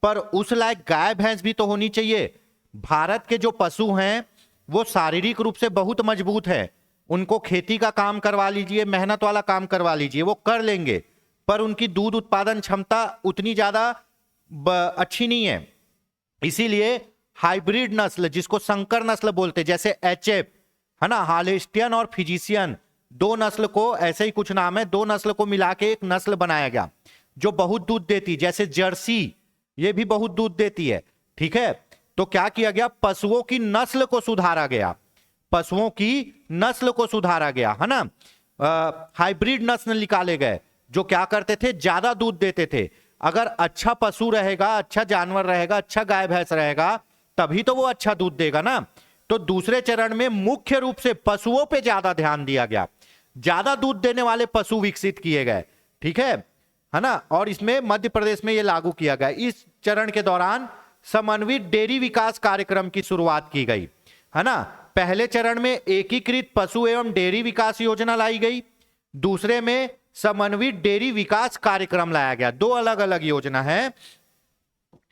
पर उस लायक गाय भैंस भी तो होनी चाहिए। भारत के जो पशु हैं वो शारीरिक रूप से बहुत मजबूत है, उनको खेती का काम करवा लीजिए, मेहनत वाला काम करवा लीजिए, वो कर लेंगे, पर उनकी दूध उत्पादन क्षमता उतनी ज्यादा अच्छी नहीं है। इसीलिए हाइब्रिड नस्ल, जिसको संकर नस्ल बोलते, जैसे एचएफ, है ना, हालेस्टियन और फिजिशियन, दो नस्ल को, ऐसे ही कुछ नाम है, दो नस्ल को मिला के एक नस्ल बनाया गया जो बहुत दूध देती, जैसे जर्सी, ये भी बहुत दूध देती है। ठीक है, तो क्या किया गया? पशुओं की नस्ल को सुधारा गया, पशुओं की नस्ल को सुधारा गया, है ना, हाइब्रिड नस्ल निकाले गए जो क्या करते थे? ज्यादा दूध देते थे। अगर अच्छा पशु रहेगा, अच्छा जानवर रहेगा, अच्छा गाय भैंस रहेगा, तभी तो वो अच्छा दूध देगा ना। तो दूसरे चरण में मुख्य रूप से पशुओं पे ज्यादा ध्यान दिया गया, ज्यादा दूध देने वाले पशु विकसित किए गए। ठीक है ना, और इसमें मध्य प्रदेश में ये लागू किया गया। इस चरण के दौरान समन्वित डेयरी विकास कार्यक्रम की शुरुआत की गई, है ना। पहले चरण में एकीकृत पशु एवं डेयरी विकास योजना लाई गई, दूसरे में समन्वित डेयरी विकास कार्यक्रम लाया गया। दो अलग अलग योजना है,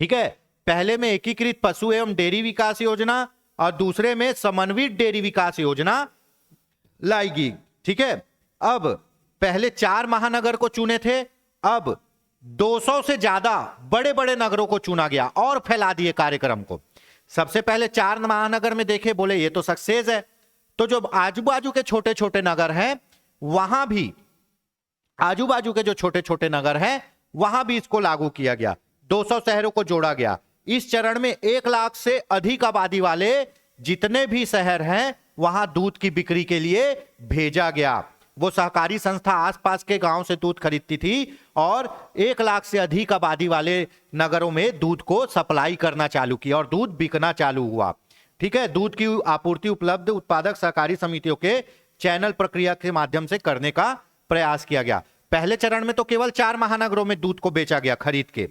ठीक है, पहले में एकीकृत पशु एवं डेयरी विकास योजना और दूसरे में समन्वित डेयरी विकास योजना लाई गई। ठीक है, अब पहले 4 महानगर को चुने थे, अब 200 से ज्यादा बड़े बड़े नगरों को चुना गया और फैला दिए कार्यक्रम को। सबसे पहले 4 महानगर में देखे, बोले ये तो सक्सेस है, तो जो आजू बाजू के छोटे छोटे नगर हैं वहां भी, आजू बाजू के जो छोटे छोटे नगर हैं वहां भी इसको लागू किया गया, 200 शहरों को जोड़ा गया। इस चरण में 1 लाख से अधिक आबादी वाले जितने भी शहर हैं वहां दूध की बिक्री के लिए भेजा गया। वो सहकारी संस्था आसपास के गांव से दूध खरीदती थी और 1 लाख से अधिक आबादी वाले नगरों में दूध को सप्लाई करना चालू किया और दूध बिकना चालू हुआ। ठीक है, दूध की आपूर्ति उपलब्ध उत्पादक सहकारी समितियों के चैनल प्रक्रिया के माध्यम से करने का प्रयास किया गया। पहले चरण में तो केवल 4 महानगरों में दूध को बेचा गया, खरीद के,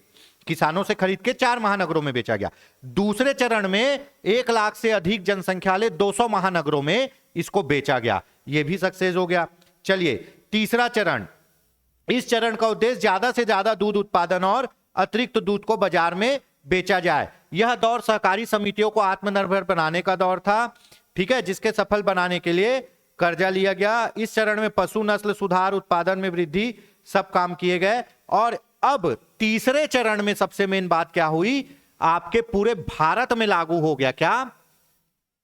किसानों से खरीद के 4 महानगरों में बेचा गया। दूसरे चरण में 1 लाख से अधिक जनसंख्या वाले 200 महानगरों में इसको बेचा गया, यह भी सक्सेस हो गया। चलिए तीसरा चरण, इस चरण का उद्देश्य ज्यादा से ज्यादा दूध उत्पादन और अतिरिक्त दूध को बाजार में बेचा जाए। यह दौर सहकारी समितियों को आत्मनिर्भर बनाने का दौर था, ठीक है, जिसके सफल बनाने के लिए कर्जा लिया गया। इस चरण में पशु नस्ल सुधार, उत्पादन में वृद्धि, सब काम किए गए। और अब तीसरे चरण में सबसे मेन बात क्या हुई? आपके पूरे भारत में लागू हो गया क्या?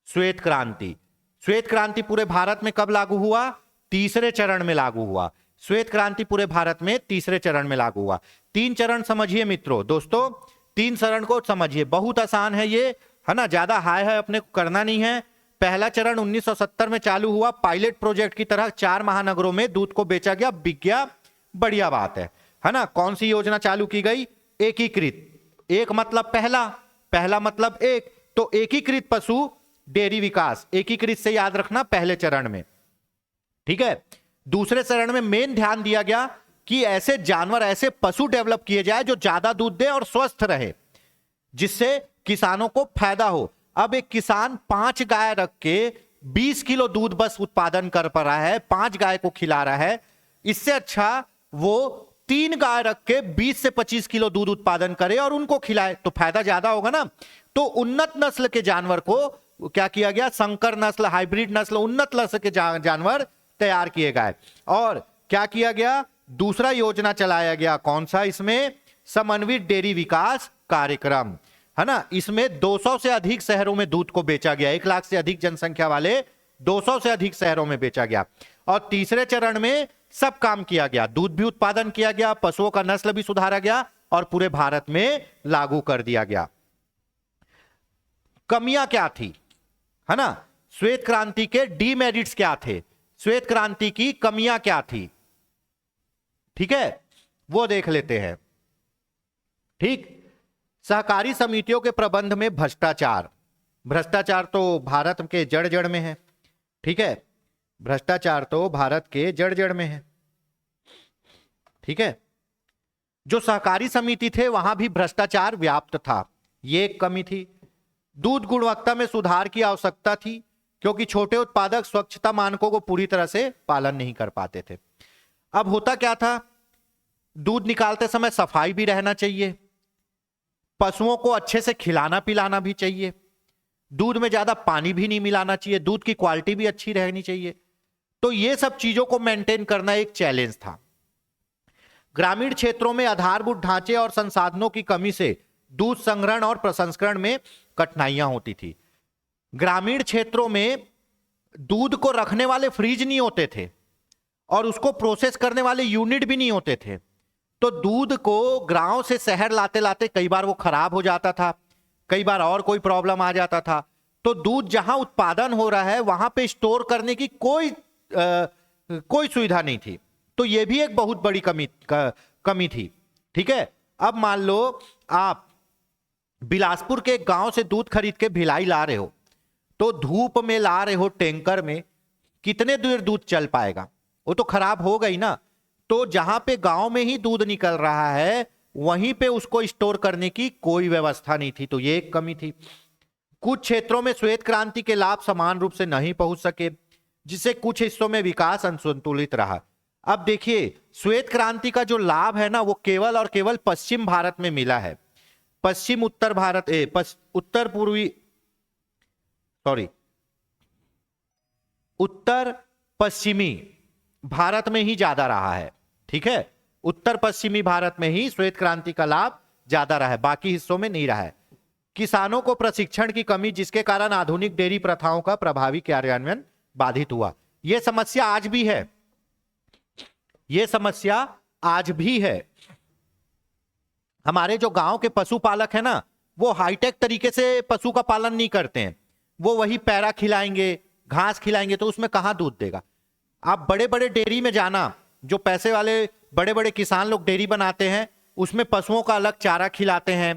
श्वेत क्रांति। श्वेत क्रांति पूरे भारत में कब लागू हुआ? तीसरे चरण में लागू हुआ। श्वेत क्रांति पूरे भारत में तीसरे चरण में लागू हुआ। 3 चरण समझिए मित्रों, दोस्तों 3 चरण को समझिए, बहुत आसान है ये, है ना, ज्यादा हाई है, अपने को करना नहीं है। पहला चरण 1970 में चालू हुआ, पायलट प्रोजेक्ट की तरह 4 महानगरों में दूध को बेचा गया, बिक गया, बढ़िया बात है ना। कौन सी योजना चालू की गई? एकीकृत। एक मतलब पहला, पहला मतलब एक, तो एकीकृत पशु डेयरी विकास, एकीकृत से याद रखना पहले चरण में, ठीक है। दूसरे चरण में मेन ध्यान दिया गया कि ऐसे जानवर, ऐसे पशु डेवलप किए जाए जो ज्यादा दूध दे और स्वस्थ रहे, जिससे किसानों को फायदा हो। अब एक किसान 5 गाय रख के 20 किलो दूध बस उत्पादन कर पा रहा है, 5 गाय को खिला रहा है, इससे अच्छा वो 3 गाय रख के 20 से 25 किलो दूध उत्पादन करे और उनको खिलाए, तो फायदा ज्यादा होगा ना। तो उन्नत नस्ल के जानवर को क्या किया गया, संकर नस्ल, हाइब्रिड नस्ल, उन्नत नस्ल के जानवर तैयार किए गए। और क्या किया गया, दूसरा योजना चलाया गया, कौन सा, इसमें समन्वित डेयरी विकास कार्यक्रम, है ना। इसमें 200 से अधिक शहरों में दूध को बेचा गया, 1 लाख से अधिक जनसंख्या वाले 200 से अधिक शहरों में बेचा गया। और तीसरे चरण में सब काम किया गया, दूध भी उत्पादन किया गया, पशुओं का नस्ल भी सुधारा गया और पूरे भारत में लागू कर दिया गया। कमियां क्या थी, है ना, श्वेत क्रांति के डीमेरिट्स क्या थे, श्वेत क्रांति की कमियां क्या थी, ठीक है, वो देख लेते हैं। ठीक, सहकारी समितियों के प्रबंध में भ्रष्टाचार, भ्रष्टाचार तो भारत के जड़ जड़ में है, ठीक है, भ्रष्टाचार तो भारत के जड़ जड़ में है, ठीक है। जो सहकारी समिति थे वहां भी भ्रष्टाचार व्याप्त था, ये एक कमी थी। दूध गुणवत्ता में सुधार की आवश्यकता थी, क्योंकि छोटे उत्पादक स्वच्छता मानकों को पूरी तरह से पालन नहीं कर पाते थे। अब होता क्या था, दूध निकालते समय सफाई भी रहना चाहिए, पशुओं को अच्छे से खिलाना पिलाना भी चाहिए, दूध में ज्यादा पानी भी नहीं मिलाना चाहिए, दूध की क्वालिटी भी अच्छी रहनी चाहिए। तो ये सब चीजों को मेंटेन करना एक चैलेंज था। ग्रामीण क्षेत्रों में आधारभूत ढांचे और संसाधनों की कमी से दूध संग्रहण और प्रसंस्करण में कठिनाइयां होती थी। ग्रामीण क्षेत्रों में दूध को रखने वाले फ्रिज नहीं होते थे और उसको प्रोसेस करने वाले यूनिट भी नहीं होते थे, तो दूध को गांव से शहर लाते लाते कई बार वो खराब हो जाता था, कई बार और कोई प्रॉब्लम आ जाता था। तो दूध जहां उत्पादन हो रहा है वहां पे स्टोर करने की कोई सुविधा नहीं थी, तो ये भी एक बहुत बड़ी कमी थी, ठीक है। अब मान लो आप बिलासपुर के एक गांव से दूध खरीद के भिलाई ला रहे हो, तो धूप में ला रहे हो टैंकर में, कितने देर दूध चल पाएगा, वो तो खराब हो गई ना। तो जहां पे गांव में ही दूध निकल रहा है वहीं पे उसको स्टोर करने की कोई व्यवस्था नहीं थी, तो ये एक कमी थी। कुछ क्षेत्रों में श्वेत क्रांति के लाभ समान रूप से नहीं पहुंच सके, जिससे कुछ हिस्सों में विकास असंतुलित रहा। अब देखिए, श्वेत क्रांति का जो लाभ है ना वो केवल और केवल पश्चिम भारत में मिला है, पश्चिम उत्तर भारत उत्तर पूर्वी उत्तर पश्चिमी भारत में ही ज्यादा रहा है, ठीक है, उत्तर पश्चिमी भारत में ही श्वेत क्रांति का लाभ ज्यादा रहा है, बाकी हिस्सों में नहीं रहा है। किसानों को प्रशिक्षण की कमी, जिसके कारण आधुनिक डेयरी प्रथाओं का प्रभावी कार्यान्वयन बाधित हुआ। यह समस्या आज भी है, यह समस्या आज भी है। हमारे जो गांव के पशुपालक है ना, वो हाईटेक तरीके से पशु का पालन नहीं करते हैं, वो वही पैरा खिलाएंगे, घास खिलाएंगे, तो उसमें कहां दूध देगा। आप बड़े बड़े डेयरी में जाना, जो पैसे वाले बड़े बड़े किसान लोग डेयरी बनाते हैं, उसमें पशुओं का अलग चारा खिलाते हैं,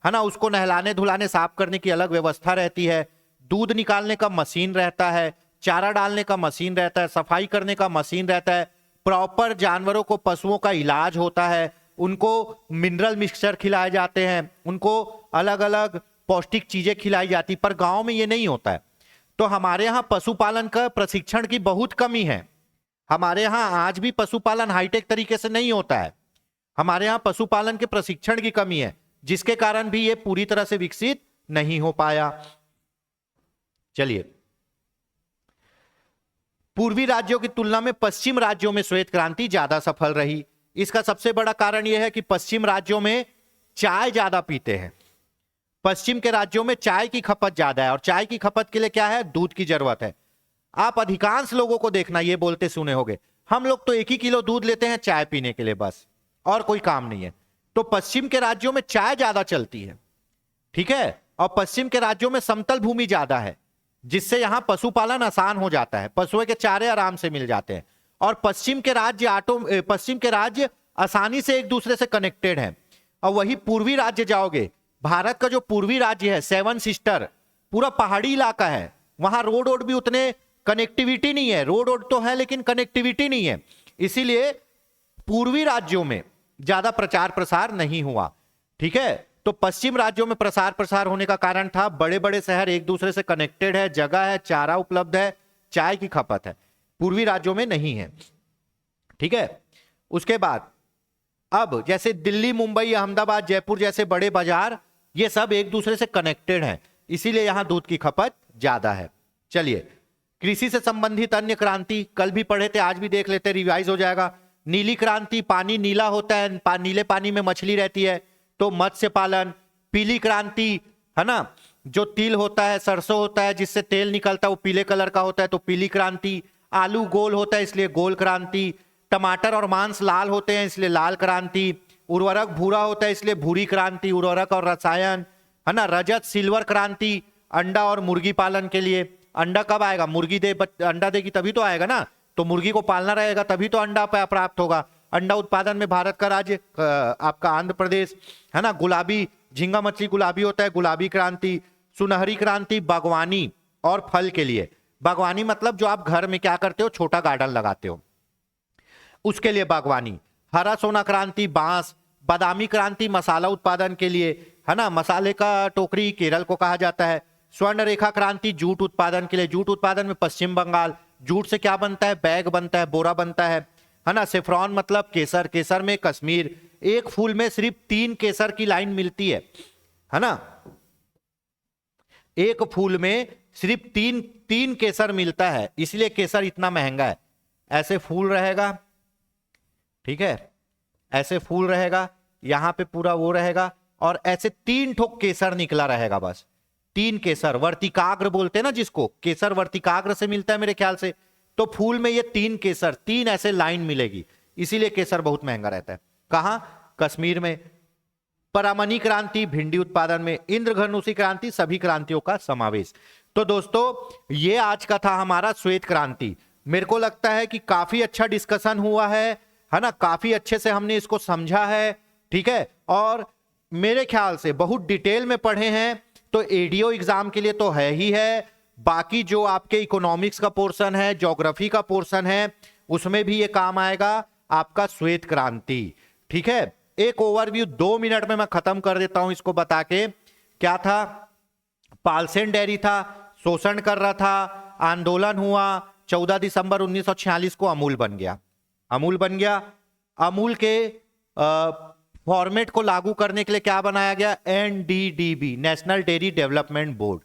है ना, उसको नहलाने धुलाने साफ करने की अलग व्यवस्था रहती है, दूध निकालने का मशीन रहता है, चारा डालने का मशीन रहता है, सफाई करने का मशीन रहता है, प्रॉपर जानवरों को, पशुओं का इलाज होता है, उनको मिनरल मिक्सचर खिलाए जाते हैं, उनको अलग अलग पौष्टिक चीजें खिलाई जाती, पर गांव में ये नहीं होता है। तो हमारे यहाँ पशुपालन का प्रशिक्षण की बहुत कमी है, हमारे यहाँ आज भी पशुपालन हाईटेक तरीके से नहीं होता है, हमारे यहाँ पशुपालन के प्रशिक्षण की कमी है, जिसके कारण भी ये पूरी तरह से विकसित नहीं हो पाया। चलिए, पूर्वी राज्यों की तुलना में पश्चिम राज्यों में श्वेत क्रांति ज्यादा सफल रही। इसका सबसे बड़ा कारण यह है कि पश्चिम राज्यों में चाय ज्यादा पीते हैं, पश्चिम के राज्यों में चाय की खपत ज्यादा है, और चाय की खपत के लिए क्या है, दूध की जरूरत है। आप अधिकांश लोगों को देखना, ये बोलते सुने होंगे, हम लोग तो 1 ही किलो दूध लेते हैं चाय पीने के लिए, बस, और कोई काम नहीं है। तो पश्चिम के राज्यों में चाय ज्यादा चलती है, ठीक है, और पश्चिम के राज्यों में समतल भूमि ज्यादा है, जिससे यहां पशुपालन आसान हो जाता है, पशुओं के चारे आराम से मिल जाते हैं, और पश्चिम के राज्य आसानी से एक दूसरे से कनेक्टेड हैं। और वही पूर्वी राज्य जाओगे, भारत का जो पूर्वी राज्य है, 7 सिस्टर, पूरा पहाड़ी इलाका है, वहां रोड भी उतने कनेक्टिविटी नहीं है, रोड तो है लेकिन कनेक्टिविटी नहीं है, इसीलिए पूर्वी राज्यों में ज्यादा प्रचार प्रसार नहीं हुआ, ठीक है। तो पश्चिम राज्यों में प्रसार प्रसार होने का कारण था बड़े बड़े शहर एक दूसरे से कनेक्टेड है, जगह है, चारा उपलब्ध है, चाय की खपत है, पूर्वी राज्यों में नहीं है, ठीक है। उसके बाद अब जैसे दिल्ली, मुंबई, अहमदाबाद, जयपुर जैसे बड़े बाजार, ये सब एक दूसरे से कनेक्टेड हैं, इसीलिए यहां दूध की खपत ज्यादा है। चलिए, कृषि से संबंधित अन्य क्रांति कल भी पढ़े थे, आज भी देख लेते, रिवाइज हो जाएगा। नीली क्रांति, पानी नीला होता है, नीले पानी में मछली रहती है तो मत्स्य पालन। पीली क्रांति है ना, जो तिल होता है, सरसों होता है जिससे तेल निकलता है वो पीले कलर का होता है तो पीली क्रांति। आलू गोल होता है इसलिए गोल क्रांति। टमाटर और मांस लाल होते हैं इसलिए लाल क्रांति। उर्वरक भूरा होता है इसलिए भूरी क्रांति, उर्वरक और रसायन है ना। रजत सिल्वर क्रांति, अंडा और मुर्गी पालन के लिए। अंडा कब आएगा, मुर्गी अंडा देगी तभी तो आएगा ना, तो मुर्गी को पालना रहेगा तभी तो अंडा प्राप्त होगा। अंडा उत्पादन में भारत का राज्य आपका आंध्र प्रदेश है ना। गुलाबी, झींगा मछली गुलाबी होता है, गुलाबी क्रांति। सुनहरी क्रांति बागवानी और फल के लिए। बागवानी मतलब जो आप घर में क्या करते हो, छोटा गार्डन लगाते हो, उसके लिए बागवानी। हरा सोना क्रांति बांस। बादामी क्रांति मसाला उत्पादन के लिए है ना, मसाले का टोकरी केरल को कहा जाता है। स्वर्ण रेखा क्रांति जूट उत्पादन के लिए। जूट उत्पादन में पश्चिम बंगाल। जूट से क्या बनता है, बैग बनता है, बोरा बनता है ना। सेफ्रॉन मतलब केसर, केसर में कश्मीर। एक फूल में सिर्फ 3 केसर की लाइन मिलती है ना। एक फूल में सिर्फ तीन केसर मिलता है, इसलिए केसर इतना महंगा है। ऐसे फूल रहेगा, ठीक है, ऐसे फूल रहेगा, यहां पे पूरा वो रहेगा और ऐसे 3 ठोक केसर निकला रहेगा, बस 3 केसर। वर्तिकाग्र बोलते हैं ना जिसको, केसर वर्तिकाग्र से मिलता है मेरे ख्याल से। तो फूल में ये 3 केसर, 3 ऐसे लाइन मिलेगी, इसीलिए केसर बहुत महंगा रहता है। कहां, कश्मीर में। परामनी क्रांति भिंडी उत्पादन में। इंद्रधनुषी क्रांति, सभी क्रांतियों का समावेश। तो दोस्तों ये आज का था हमारा श्वेत क्रांति। मेरे को लगता है कि काफी अच्छा डिस्कशन हुआ है ना, काफी अच्छे से हमने इसको समझा है, ठीक है। और मेरे ख्याल से बहुत डिटेल में पढ़े हैं, तो एडीओ एग्जाम के लिए तो है ही है। बाकी जो आपके इकोनॉमिक्स का पोर्शन है, ज्योग्राफी का पोर्शन है, उसमें भी ये काम आएगा आपका श्वेत क्रांति, ठीक है। एक ओवरव्यू 2 मिनट में मैं खत्म कर देता हूं इसको बता के। क्या था, पालसेन डेयरी था, शोषण कर रहा था, आंदोलन हुआ, 14 दिसंबर 1946 को अमूल बन गया। अमूल बन गया। अमूल के फॉर्मेट को लागू करने के लिए क्या बनाया गया, NDDB, national dairy development board.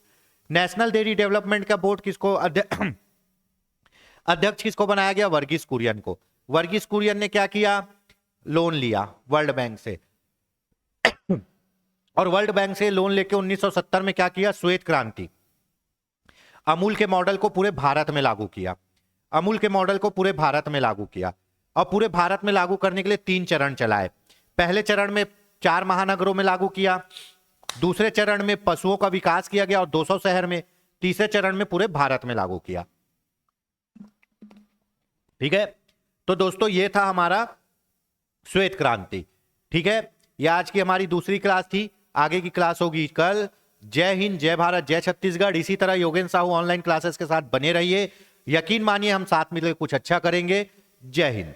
National dairy development का बोर्ड किसको अध्यक्ष किसको बनाया गया, वर्गीस कुरियन को। वर्गीस कुरियन ने क्या किया, लोन लिया वर्ल्ड बैंक से और वर्ल्ड बैंक से लोन लेके 1970 में क्या किया, श्वेत क्रांति। अमूल के मॉडल को पूरे भारत में लागू किया। अमूल के मॉडल को पूरे भारत में लागू किया और पूरे भारत में लागू करने के लिए 3 चरण चलाए। पहले चरण में 4 महानगरों में लागू किया, दूसरे चरण में पशुओं का विकास किया गया और 200 शहर में, तीसरे चरण में पूरे भारत में लागू किया, ठीक है। तो दोस्तों ये था हमारा श्वेत क्रांति, ठीक है। यह आज की हमारी दूसरी क्लास थी। आगे की क्लास होगी कल। जय हिंद, जय भारत, जय छत्तीसगढ़। इसी तरह योगेंद्र साहू ऑनलाइन क्लासेस के साथ बने रहिए। यकीन मानिए हम साथ मिलकर कुछ अच्छा करेंगे। जय हिंद।